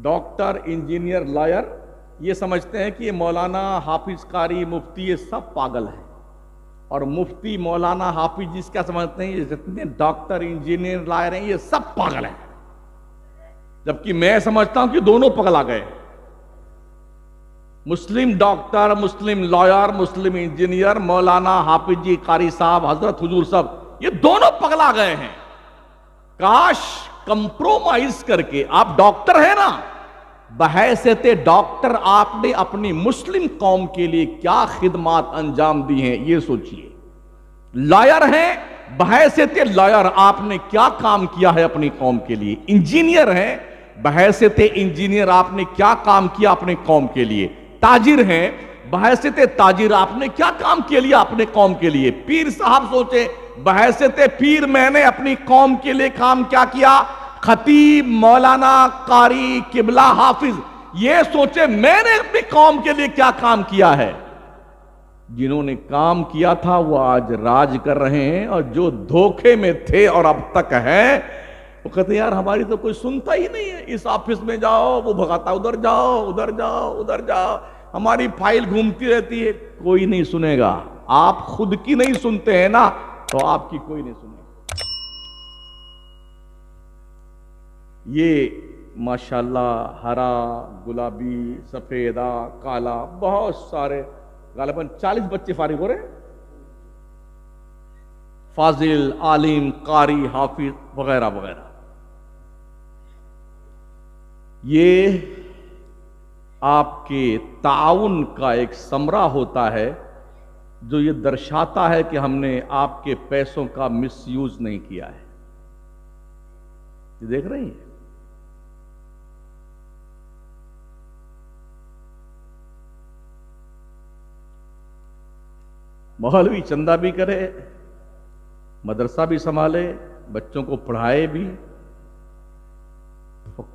ڈاکٹر, انجینئر, لائر یہ سمجھتے ہیں کہ یہ مولانا, حافظ, قاری, مفتی, یہ سب پاگل ہیں. اور مفتی, مولانا, حافظ جس کا سمجھتے ہیں, یہ جتنے ڈاکٹر, انجینئر, لائر ہیں, یہ سب پاگل ہیں. جبکہ میں سمجھتا ہوں کہ دونوں پگلا گئے. مسلم ڈاکٹر, مسلم لائر, مسلم انجینئر, مولانا, حافظ جی, قاری صاحب, حضرت حضور صاحب, یہ دونوں پگلا گئے ہیں. کاش کمپرومائز کر کے, آپ ڈاکٹر ہیں نا, بحیثیت ڈاکٹر آپ نے اپنی مسلم قوم کے لیے کیا خدمات انجام دی ہیں یہ سوچئے. لائر ہیں, بحیثیت لائر آپ نے کیا کام کیا ہے اپنی قوم کے لیے. انجینئر ہیں, بحیثیت انجینئر آپ نے کیا کام کیا اپنے قوم کے لیے. تاجر ہیں, بحیثیت تاجر آپ نے کیا کام کیا لیا اپنے قوم کے لیے. پیر صاحب سوچے, بحیثیت پیر میں نے اپنی قوم کے لیے کام کیا کیا. خطیب, مولانا, قاری, قبلہ, حافظ, یہ سوچے میں نے اپنی قوم کے لیے کیا کام کیا ہے. جنہوں نے کام کیا تھا وہ آج راج کر رہے ہیں, اور جو دھوکے میں تھے اور اب تک ہیں وہ کہتے ہیں یار ہماری تو کوئی سنتا ہی نہیں ہے. اس آفس میں جاؤ, وہ بھگاتا ادھر جاؤ, ادھر جاؤ, ادھر جاؤ, ہماری فائل گھومتی رہتی ہے, کوئی نہیں سنے گا. آپ خود کی نہیں سنتے ہیں نا, تو آپ کی کوئی نہیں سنے گا. یہ ماشاءاللہ ہرا, گلابی, سفیدہ, کالا, بہت سارے, غالباً 40 بچے فارغ ہو رہے ہیں, فاضل, عالم, قاری, حافظ وغیرہ وغیرہ. یہ آپ کے تعاون کا ایک ثمرہ ہوتا ہے جو یہ درشاتا ہے کہ ہم نے آپ کے پیسوں کا مس یوز نہیں کیا ہے. یہ دیکھ رہے ہیں, مولوی چندہ بھی کرے, مدرسہ بھی سنبھالے, بچوں کو پڑھائے بھی.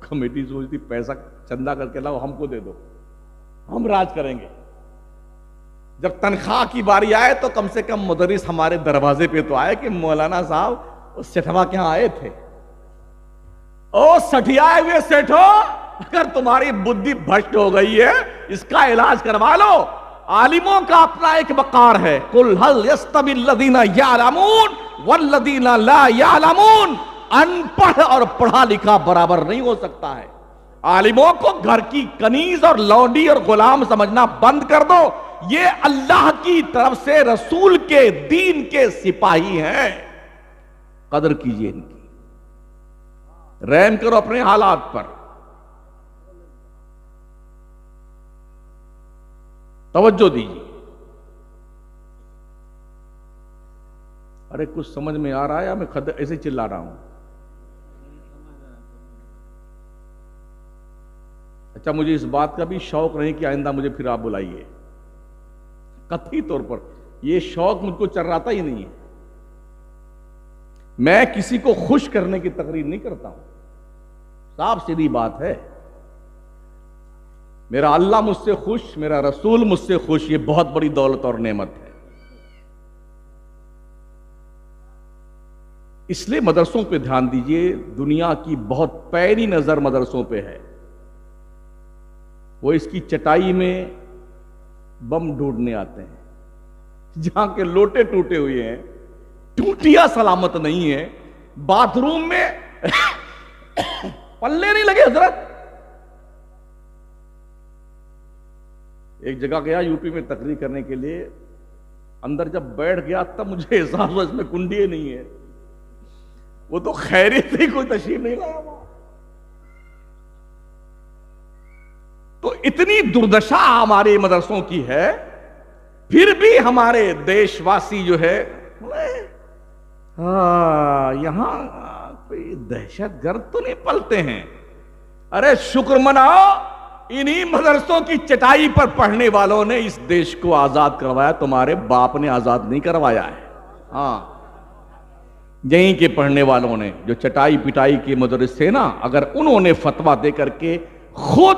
کمیٹی سوچتی پیسہ چندہ کر کے لاؤ, ہم کو دے دو, ہم راج کریں گے. جب تنخواہ کی باری آئے تو کم سے کم مدرس ہمارے دروازے پہ تو آئے کہ مولانا صاحب سیٹھوا کہاں آئے تھے. او سٹھیائے ہوئے سیٹھو, اگر تمہاری بدھی بھشٹ ہو گئی ہے اس کا علاج کروا لو. عالموں کا اپنا ایک وقار ہے, قل هل يستوي الذين يعلمون والذين لا يعلمون. ان پڑھ اور پڑھا لکھا برابر نہیں ہو سکتا ہے. عالموں کو گھر کی کنیز اور لونڈی اور غلام سمجھنا بند کر دو. یہ اللہ کی طرف سے رسول کے دین کے سپاہی ہیں. قدر کیجئے ان کی. رحم کرو اپنے حالات پر. توجہ دیجیے. ارے کچھ سمجھ میں آ رہا ہے یا میں ایسے چلا رہا ہوں؟ اچھا مجھے اس بات کا بھی شوق نہیں کہ آئندہ مجھے پھر آپ بلائیے. قطعی طور پر یہ شوق مجھ کو چرراتا ہی نہیں ہے. میں کسی کو خوش کرنے کی تقریر نہیں کرتا ہوں. صاف سیدھی بات ہے. میرا اللہ مجھ سے خوش, میرا رسول مجھ سے خوش, یہ بہت بڑی دولت اور نعمت ہے. اس لیے مدرسوں پہ دھیان دیجئے. دنیا کی بہت پیری نظر مدرسوں پہ ہے. وہ اس کی چٹائی میں بم ڈھونڈنے آتے ہیں. جہاں کے لوٹے ٹوٹے ہوئے ہیں, ٹوٹیاں سلامت نہیں ہیں, باتھ روم میں پلے نہیں لگے حضرت. ایک جگہ گیا یو پی میں تقریر کرنے کے لیے. اندر جب بیٹھ گیا تب مجھے احساس ہوا اس میں کنڈیے نہیں ہے. وہ تو خیریت سے کوئی تشریف نہیں لایا وہاں. تو اتنی دردشا ہمارے مدرسوں کی ہے, پھر بھی ہمارے دیش واسی جو ہے یہاں کوئی دہشت گرد تو نہیں پلتے ہیں. ارے شکر مناؤ, انہی مدرسوں کی چٹائی پر پڑھنے والوں نے اس دیش کو آزاد کروایا. تمہارے باپ نے آزاد نہیں کروایا ہے. ہاں, یہیں کے پڑھنے والوں نے, جو چٹائی پٹائی کے مدرس تھے نا, اگر انہوں نے فتویٰ دے کر کے خود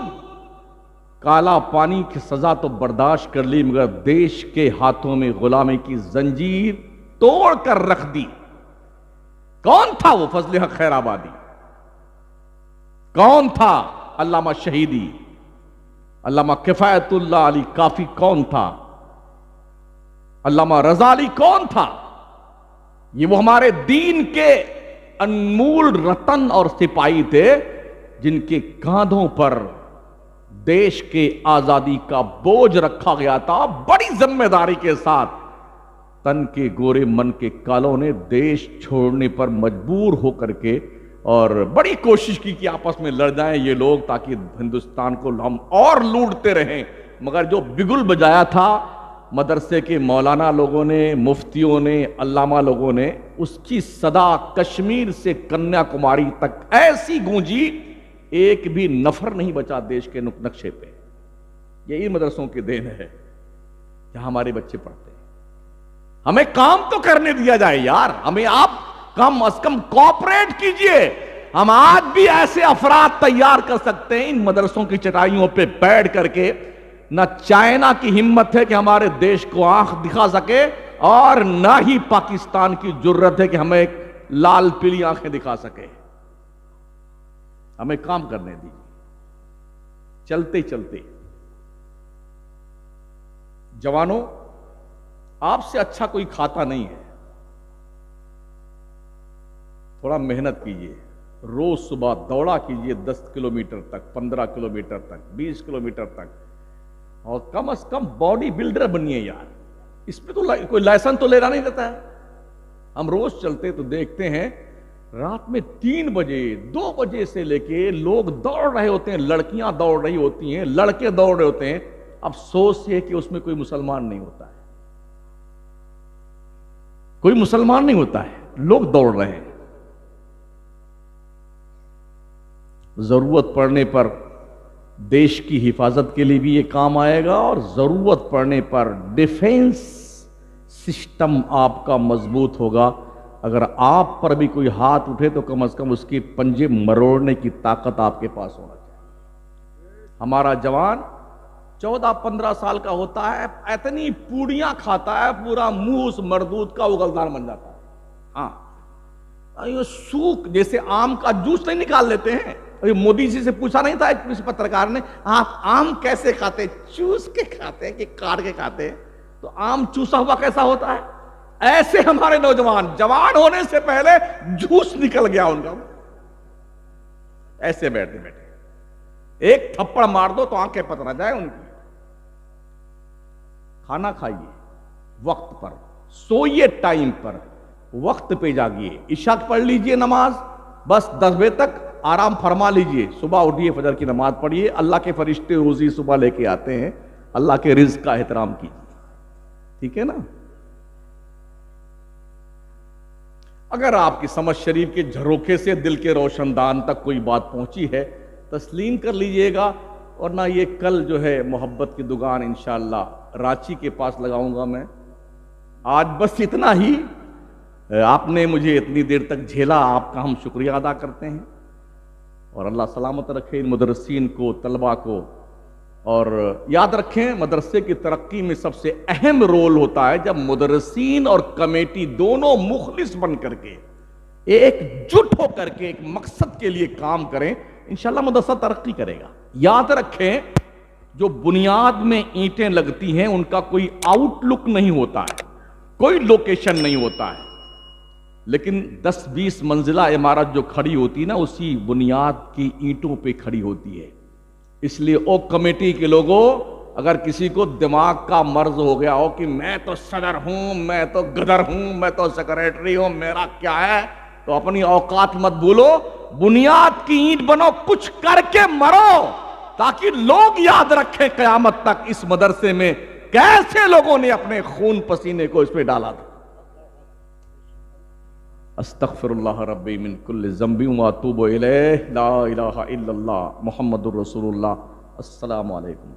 کالا پانی کی سزا تو برداشت کر لی, مگر دیش کے ہاتھوں میں غلامی کی زنجیر توڑ کر رکھ دی. کون تھا وہ فضل حق خیر آبادی؟ کون تھا علامہ شہیدی؟ علامہ کفایت اللہ علی کافی کون تھا؟ علامہ رضا علی کون تھا؟ یہ وہ ہمارے دین کے انمول رتن اور سپاہی تھے جن کے کاندھوں پر دیش کے آزادی کا بوجھ رکھا گیا تھا. بڑی ذمہ داری کے ساتھ تن کے گورے من کے کالوں نے دیش چھوڑنے پر مجبور ہو کر کے, اور بڑی کوشش کی کہ آپس میں لڑ جائیں یہ لوگ تاکہ ہندوستان کو ہم اور لوٹتے رہیں. مگر جو بگل بجایا تھا مدرسے کے مولانا لوگوں نے, مفتیوں نے, علامہ لوگوں نے, اس کی صدا کشمیر سے کنیا کماری تک ایسی گونجی, ایک بھی نفر نہیں بچا دیش کے نقشے پہ. یہی مدرسوں کے دین ہے جہاں ہمارے بچے پڑھتے ہیں. ہمیں کام تو کرنے دیا جائے یار. ہمیں آپ کم از کم کوآپریٹ کیجئے. ہم آج بھی ایسے افراد تیار کر سکتے ہیں ان مدرسوں کی چٹائیوں پہ بیٹھ کر کے. نہ چائنا کی ہمت ہے کہ ہمارے دیش کو آنکھ دکھا سکے, اور نہ ہی پاکستان کی جرت ہے کہ ہمیں لال پیلی آنکھیں دکھا سکے. ہمیں کام کرنے دیجیے. چلتے چلتے جوانوں, آپ سے اچھا کوئی کھاتا نہیں ہے. تھوڑا محنت کیجئے. روز صبح دوڑا کیجئے 10 کلومیٹر تک, 15 کلومیٹر تک, 20 کلومیٹر تک, اور کم از کم باڈی بلڈر بنیے یار. اس پہ تو کوئی لائسنس تو لینا نہیں دیتا ہے. ہم روز چلتے تو دیکھتے ہیں رات میں 3 بجے 2 بجے سے لے کے لوگ دوڑ رہے ہوتے ہیں, لڑکیاں دوڑ رہی ہوتی ہیں, لڑکے دوڑ رہے ہوتے ہیں. افسوس ہے کہ اس میں کوئی مسلمان نہیں ہوتا ہے. کوئی مسلمان نہیں ہوتا ہے, لوگ دوڑ رہے ہیں. ضرورت پڑنے پر دیش کی حفاظت کے لیے بھی یہ کام آئے گا, اور ضرورت پڑنے پر ڈیفینس سسٹم آپ کا مضبوط ہوگا. اگر آپ پر بھی کوئی ہاتھ اٹھے تو کم از کم اس کی پنجے مروڑنے کی طاقت آپ کے پاس ہونا چاہیے. ہمارا جوان 14-15 سال کا ہوتا ہے, اتنی پوڑیاں کھاتا ہے, پورا منہ اس مردود کا اگلدار بن جاتا ہے. ہاں, یہ سوکھ جیسے آم کا جوس نہیں نکال لیتے ہیں. مودی جی سے پوچھا نہیں تھا کسی پترکار نے, آپ آم کیسے کھاتے؟ چوس کے کھاتے ہیں کہ کاٹ کے کھاتے ہیں؟ تو آم چوسا ہوا کیسا ہوتا ہے؟ ایسے ہمارے نوجوان جوان ہونے سے پہلے جوس نکل گیا ان کا، ایسے بیٹھے بیٹھے ایک تھپڑ مار دو تو آنکھیں پتہ نہ جائے ان کی۔ کھانا کھائیے وقت پر، سوئیے ٹائم پر، وقت پہ جاگیے، عشاء پڑھ لیجئے نماز، بس 10 بجے تک آرام فرما لیجئے، صبح اٹھیے فجر کی نماز پڑھیے، اللہ کے فرشتے روزی صبح لے کے آتے ہیں، اللہ کے رزق کا احترام کیجیے، ٹھیک ہے نا؟ اگر آپ کی سمجھ شریف کے جھروکے سے دل کے روشن دان تک کوئی بات پہنچی ہے تسلیم کر لیجئے گا، ورنہ یہ کل جو ہے محبت کی دکان انشاءاللہ رانچی کے پاس لگاؤں گا میں۔ آج بس اتنا ہی، آپ نے مجھے اتنی دیر تک جھیلا، آپ کا ہم شکریہ ادا کرتے ہیں، اور اللہ سلامت رکھے ان مدرسین کو، طلباء کو، اور یاد رکھیں مدرسے کی ترقی میں سب سے اہم رول ہوتا ہے جب مدرسین اور کمیٹی دونوں مخلص بن کر کے ایک جٹ ہو کر کے ایک مقصد کے لیے کام کریں، انشاءاللہ مدرسہ ترقی کرے گا۔ یاد رکھیں جو بنیاد میں اینٹیں لگتی ہیں ان کا کوئی آؤٹ لک نہیں ہوتا ہے، کوئی لوکیشن نہیں ہوتا ہے، لیکن 10-20 منزلہ عمارت جو کھڑی ہوتی ہے نا اسی بنیاد کی اینٹوں پہ کھڑی ہوتی ہے۔ اس لیے او کمیٹی کے لوگوں، اگر کسی کو دماغ کا مرض ہو گیا ہو کہ میں تو صدر ہوں، میں تو گدر ہوں، میں تو سیکریٹری ہوں، میرا کیا ہے، تو اپنی اوقات مت بھولو، بنیاد کی اینٹ بنو، کچھ کر کے مرو، تاکہ لوگ یاد رکھیں قیامت تک اس مدرسے میں کیسے لوگوں نے اپنے خون پسینے کو اس پہ ڈالا تھا۔ استغفر اللہ ربی من کل ذنب واتوب الیہ، لا الہ الا اللہ محمد الرسول اللہ۔ السلام علیکم۔